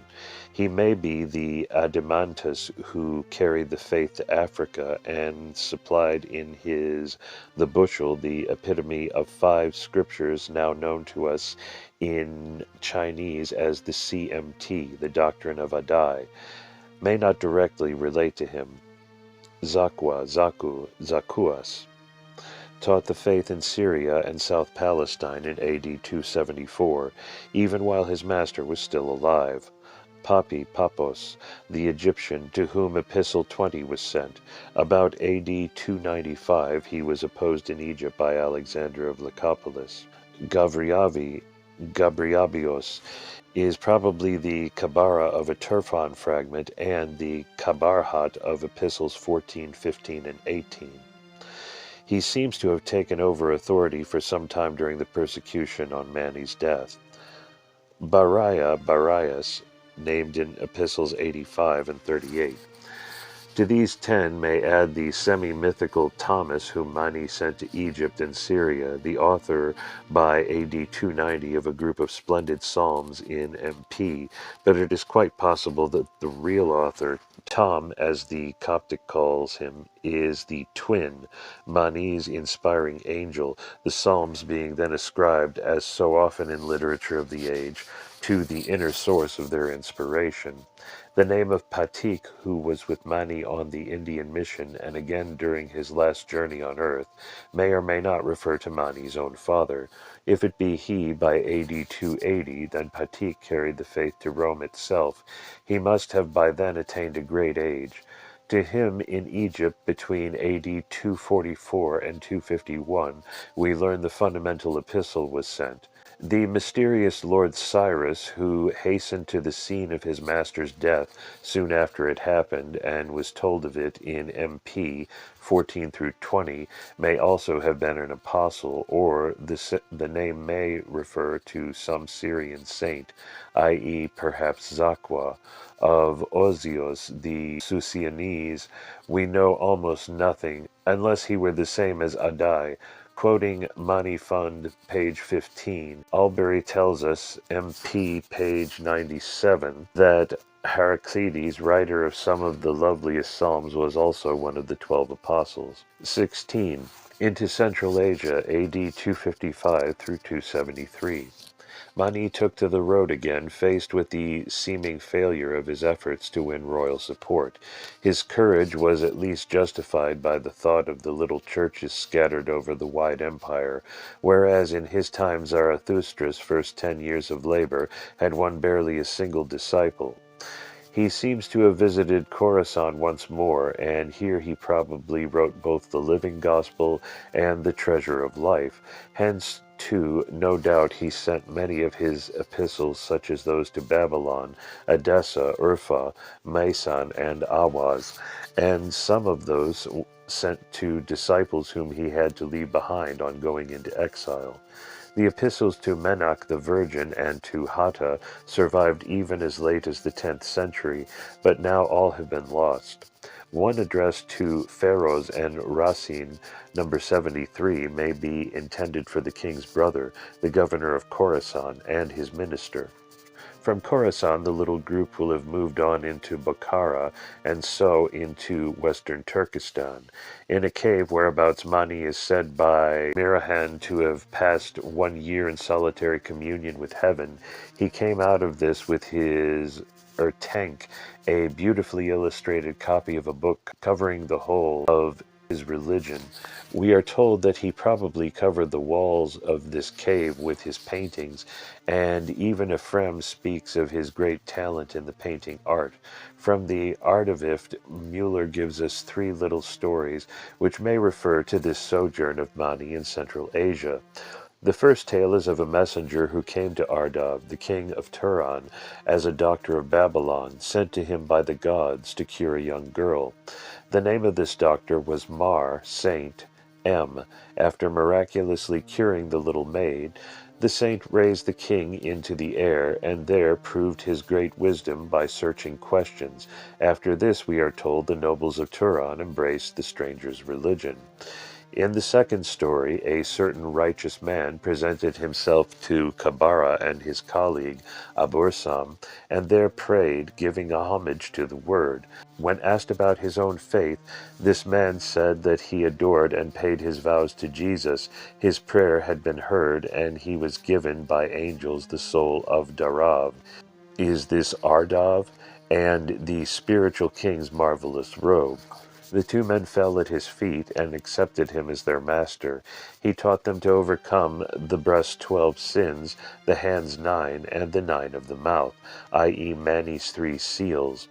He may be the Adimantus who carried the faith to Africa and supplied in his The Bushel the epitome of 5 scriptures now known to us in Chinese as the CMT, the doctrine of Adai. May not directly relate to him. Zakuas, taught the faith in Syria and South Palestine in AD 274, even while his master was still alive. Paphos, the Egyptian, to whom Epistle 20 was sent. About AD 295 he was opposed in Egypt by Alexander of Lycopolis. Gabriabios is probably the Kabara of a Turfan fragment and the Kabarhat of Epistles 14, 15, and 18. He seems to have taken over authority for some time during the persecution on Mani's death. Barias, named in Epistles 85 and 38. To these 10 may add the semi-mythical Thomas, whom Mani sent to Egypt and Syria, the author by AD 290 of a group of splendid psalms in MP, but it is quite possible that the real author, Tom, as the Coptic calls him, is the twin, Mani's inspiring angel, the psalms being then ascribed, as so often in literature of the age, to the inner source of their inspiration. The name of Patik, who was with Mani on the Indian mission and again during his last journey on earth, may or may not refer to Mani's own father. If it be he by AD 280, then Patik carried the faith to Rome itself. He must have by then attained a great age. To him in Egypt between AD 244 and 251, we learn the fundamental epistle was sent. The mysterious Lord Cyrus, who hastened to the scene of his master's death soon after it happened and was told of it in MP 14 through 20, may also have been an apostle, or the name may refer to some Syrian saint, i.e. perhaps Zakwa. Of Ozios the Susianese we know almost nothing, unless he were the same as Adai. Quoting Money Fund, page 15, Albury tells us, MP, page 97, that Heraclides, writer of some of the loveliest psalms, was also one of the 12 apostles. 16. Into Central Asia, AD 255 through 273. Mani took to the road again, faced with the seeming failure of his efforts to win royal support. His courage was at least justified by the thought of the little churches scattered over the wide empire, whereas in his time Zarathustra's first 10 years of labor had won barely a single disciple. He seems to have visited Khorasan once more, and here he probably wrote both the Living Gospel and the Treasure of Life. Hence, too, no doubt he sent many of his epistles, such as those to Babylon, Edessa, Urfa, Maisan, and Awaz, and some of those sent to disciples whom he had to leave behind on going into exile. The epistles to Menak the Virgin and to Hatta survived even as late as the 10th century, but now all have been lost. One addressed to Pharaohs and Rasin, number 73, may be intended for the king's brother, the governor of Khorasan, and his minister. From Khorasan, the little group will have moved on into Bukhara, and so into western Turkestan. In a cave whereabouts Mani is said by Mirahan to have passed 1 year in solitary communion with heaven, he came out of this with his Ertank, a beautifully illustrated copy of a book covering the whole of his religion. We are told that he probably covered the walls of this cave with his paintings, and even Ephraim speaks of his great talent in the painting art. From the Ardavift, Mueller gives us 3 little stories, which may refer to this sojourn of Mani in Central Asia. The first tale is of a messenger who came to Ardav, the king of Turan, as a doctor of Babylon, sent to him by the gods to cure a young girl. The name of this doctor was Mar, saint, M. After miraculously curing the little maid, the saint raised the king into the air, and there proved his great wisdom by searching questions. After this, we are told, the nobles of Turan embraced the stranger's religion. In the second story, a certain righteous man presented himself to Kabara and his colleague Abursam, and there prayed, giving a homage to the word. When asked about his own faith, this man said that he adored and paid his vows to Jesus. His prayer had been heard, and he was given by angels the soul of Darav. Is this Ardav? And the spiritual king's marvelous robe. The 2 men fell at his feet and accepted him as their master. He taught them to overcome the breast's 12 sins, the hand's 9, and the 9 of the mouth, i.e. Mani's 3 seals.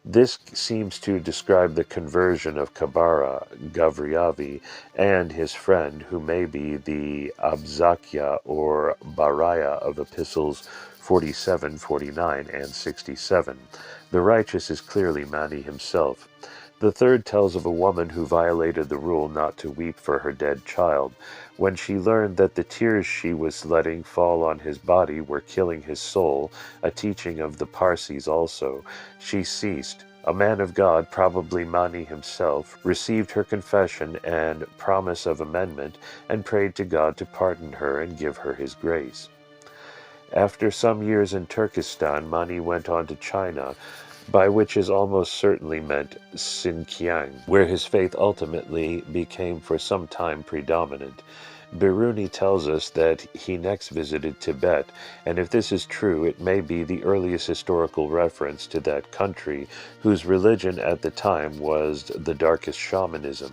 This seems to describe the conversion of Kabara, Gavriavi, and his friend, who may be the Abzakya or Baraya of epistles 47, 49, and 67. The righteous is clearly Mani himself. The third tells of a woman who violated the rule not to weep for her dead child. When she learned that the tears she was letting fall on his body were killing his soul, a teaching of the Parsis also, she ceased. A man of God, probably Mani himself, received her confession and promise of amendment, and prayed to God to pardon her and give her his grace. After some years in Turkestan, Mani went on to China, by which is almost certainly meant Sinkiang, where his faith ultimately became for some time predominant. Biruni tells us that he next visited Tibet, and if this is true, it may be the earliest historical reference to that country, whose religion at the time was the darkest shamanism.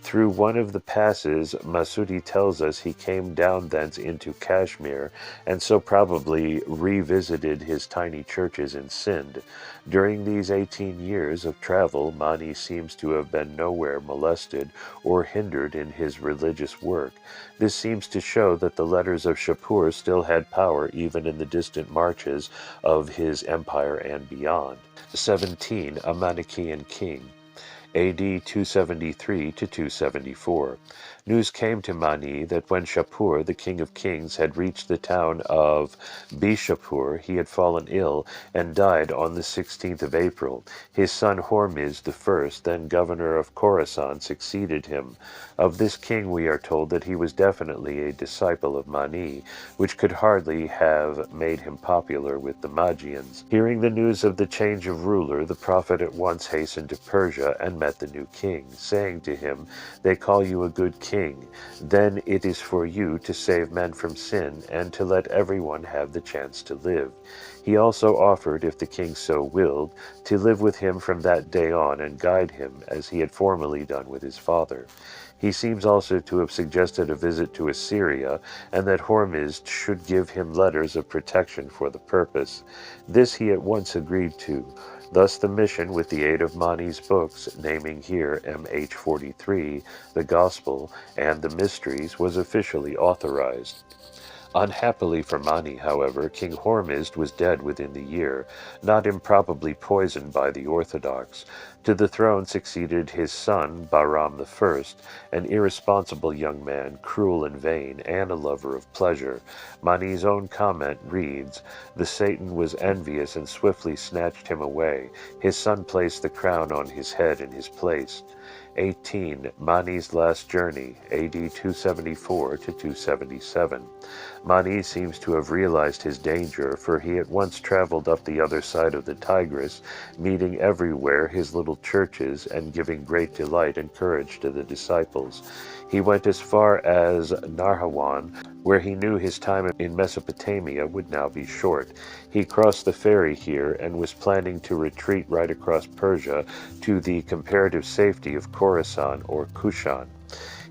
Through one of the passes, Masudi tells us he came down thence into Kashmir, and so probably revisited his tiny churches in Sind. During these 18 years of travel, Mani seems to have been nowhere molested or hindered in his religious work. This seems to show that the letters of Shapur still had power even in the distant marches of his empire and beyond. 17. A Manichaean king. A.D. 273 to 274. News came to Mani that when Shapur, the king of kings, had reached the town of Bishapur, he had fallen ill and died on the 16th of April. His son Hormizd I, then governor of Khorasan, succeeded him. Of this king we are told that he was definitely a disciple of Mani, which could hardly have made him popular with the Magians. Hearing the news of the change of ruler, the prophet at once hastened to Persia and met the new king, saying to him, "They call you a good king. Then it is for you to save men from sin and to let everyone have the chance to live." He also offered, if the king so willed, to live with him from that day on and guide him, as he had formerly done with his father. He seems also to have suggested a visit to Assyria, and that Hormizd should give him letters of protection for the purpose. This he at once agreed to. Thus the mission, with the aid of Mani's books, naming here MH 43, the Gospel, and the Mysteries, was officially authorized. Unhappily for Mani, however, King Hormizd was dead within the year, not improbably poisoned by the Orthodox. To the throne succeeded his son, Bahram I, an irresponsible young man, cruel and vain, and a lover of pleasure. Mani's own comment reads, "The Satan was envious and swiftly snatched him away. His son placed the crown on his head in his place." 18. Mani's last journey, A.D. 274 to 277. Mani seems to have realized his danger, for he at once traveled up the other side of the Tigris, meeting everywhere his little churches and giving great delight and courage to the disciples. He went as far as Narhawan, where he knew his time in Mesopotamia would now be short. He crossed the ferry here and was planning to retreat right across Persia to the comparative safety of Khorasan or Kushan.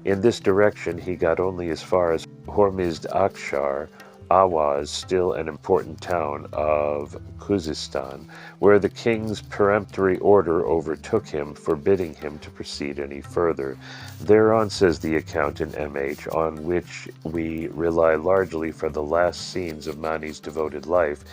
In this direction he got only as far as Hormizd Akshar, Awaz, still an important town of Khuzestan, where the king's peremptory order overtook him, forbidding him to proceed any further. Thereon, says the account in MH, on which we rely largely for the last scenes of Mani's devoted life,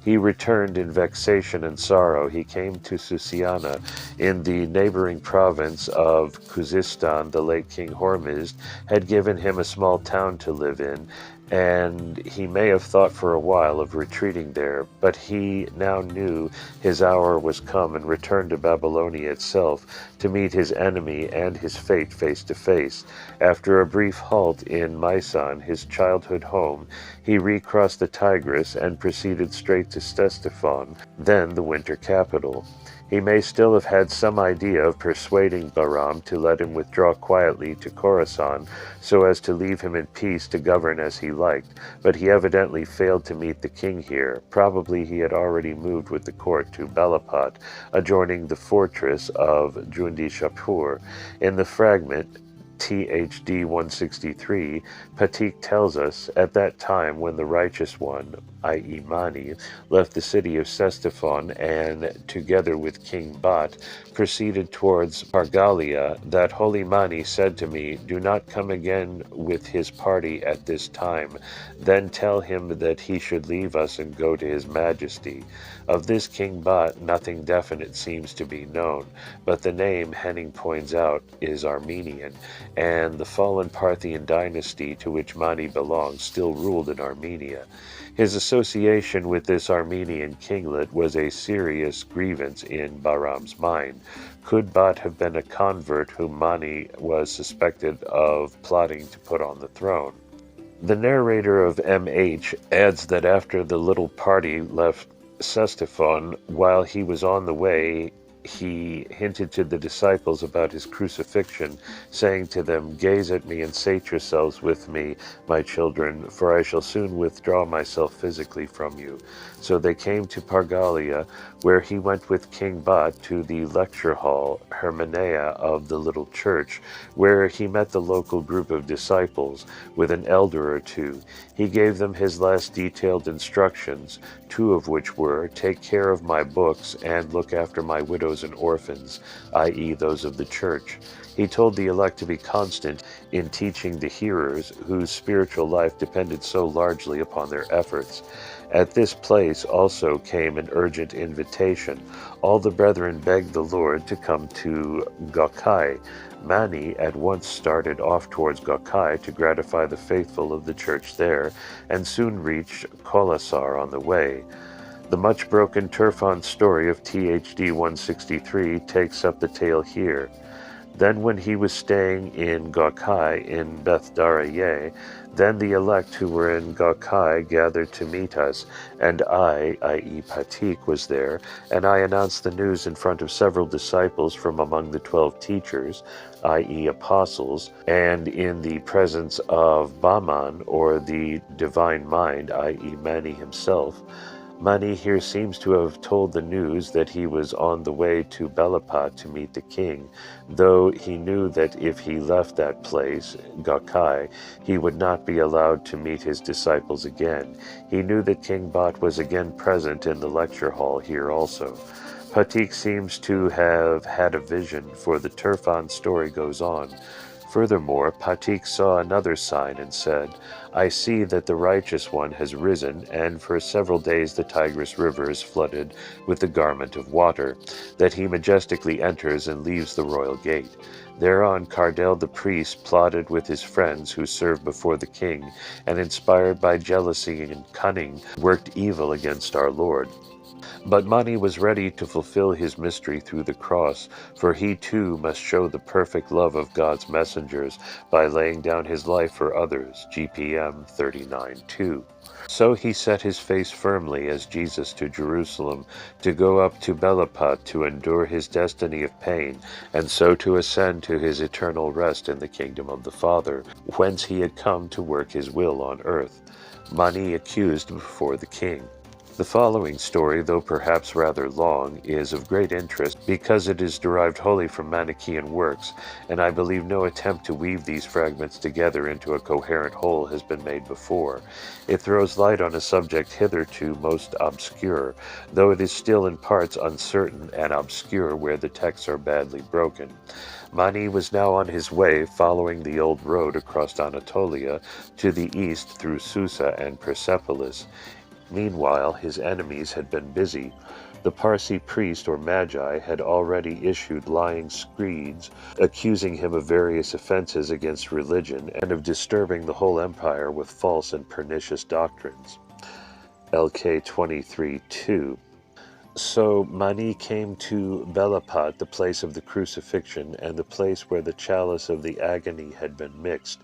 he returned in vexation and sorrow. He came to Susiana in the neighboring province of Khuzestan. The late King Hormizd had given him a small town to live in, and he may have thought for a while of retreating there, but he now knew his hour was come and returned to Babylonia itself to meet his enemy and his fate face to face. After a brief halt in Mysan, his childhood home, he recrossed the Tigris and proceeded straight to Ctesiphon, then the winter capital. He may still have had some idea of persuading Bahram to let him withdraw quietly to Khorasan so as to leave him in peace to govern as he liked, but he evidently failed to meet the king here. Probably he had already moved with the court to Balapat, adjoining the fortress of Jundi Shapur. In the fragment THD 163, Patik tells us, at that time when the righteous one, i.e. Mani, left the city of Ctesiphon and, together with King Bat, proceeded towards Pargalia, that holy Mani said to me, "Do not come again with his party at this time. Then tell him that he should leave us and go to his majesty." Of this King Bat nothing definite seems to be known, but the name, Henning points out, is Armenian, and the fallen Parthian dynasty to which Mani belonged still ruled in Armenia. His association with this Armenian kinglet was a serious grievance in Bahram's mind. Could Bat have been a convert whom Mani was suspected of plotting to put on the throne? The narrator of MH adds that after the little party left Ctesiphon, while he was on the way, he hinted to the disciples about his crucifixion, saying to them, "Gaze at me and sate yourselves with me, my children, for I shall soon withdraw myself physically from you." So they came to Pargalia, where he went with King Bat to the lecture hall, Hermeneia of the little church, where he met the local group of disciples, with an elder or two. He gave them his last detailed instructions, two of which were, "Take care of my books, and look after my widows and orphans," i.e. those of the church. He told the elect to be constant in teaching the hearers, whose spiritual life depended so largely upon their efforts. At this place also came an urgent invitation. All the brethren begged the Lord to come to Gokai. Mani at once started off towards Gokai to gratify the faithful of the church there, and soon reached Kolasar on the way. The much broken Turfan story of THD 163 takes up the tale here. Then when he was staying in Gokai in Beth Daraye, then the elect who were in Gokai gathered to meet us, and I, i.e. Patik, was there, and I announced the news in front of several disciples from among the 12 teachers, i.e. apostles, and in the presence of Baman, or the divine mind, i.e. Mani himself. Mani here seems to have told the news that he was on the way to Belapat to meet the king, though he knew that if he left that place, Gakai, he would not be allowed to meet his disciples again. He knew that King Bat was again present in the lecture hall here also. Patik seems to have had a vision, for the Turfan story goes on. Furthermore, Patik saw another sign and said, "I see that the righteous one has risen, and for several days the Tigris River is flooded with the garment of water, that he majestically enters and leaves the royal gate." Thereon Cardel the priest plotted with his friends who served before the king, and inspired by jealousy and cunning, worked evil against our Lord. But Mani was ready to fulfill his mystery through the cross, for he too must show the perfect love of God's messengers by laying down his life for others, GPM 39:2. So he set his face firmly as Jesus to Jerusalem, to go up to Belapat to endure his destiny of pain, and so to ascend to his eternal rest in the kingdom of the Father, whence he had come to work his will on earth. Mani accused before the king. The following story, though perhaps rather long, is of great interest because it is derived wholly from Manichaean works, and I believe no attempt to weave these fragments together into a coherent whole has been made before. It throws light on a subject hitherto most obscure, though it is still in parts uncertain and obscure where the texts are badly broken. Mani was now on his way, following the old road across Anatolia to the east through Susa and Persepolis. Meanwhile, his enemies had been busy. The Parsi priest or magi had already issued lying screeds accusing him of various offenses against religion and of disturbing the whole empire with false and pernicious doctrines. LK 23:2. So Mani came to Belapat, the place of the crucifixion, and the place where the chalice of the agony had been mixed.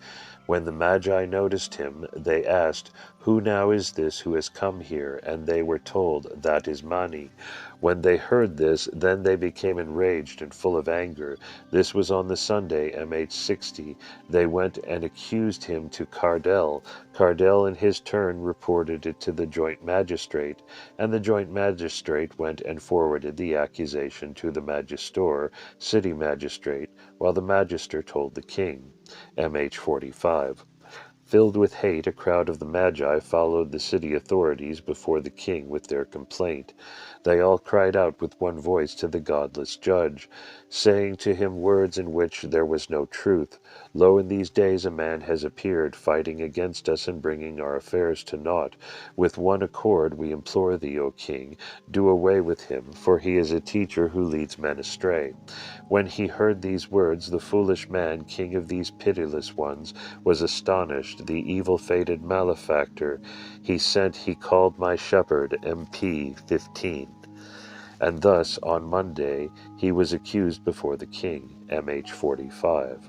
When the Magi noticed him, they asked, "Who now is this who has come here?" And they were told, "That is Mani." When they heard this, then they became enraged and full of anger. This was on the Sunday, MH60. They went and accused him to Cardel. Cardel in his turn reported it to the joint magistrate, and the joint magistrate went and forwarded the accusation to the magister, city magistrate, while the magister told the king. MH45. Filled with hate, a crowd of the Magi followed the city authorities before the king with their complaint. They all cried out with one voice to the godless judge, saying to him words in which there was no truth. "Lo, in these days a man has appeared, fighting against us and bringing our affairs to naught. With one accord we implore thee, O king, do away with him, for he is a teacher who leads men astray." When he heard these words, the foolish man, king of these pitiless ones, was astonished. The evil-fated malefactor he called my shepherd, MP 15. And thus, on Monday, he was accused before the king, MH 45.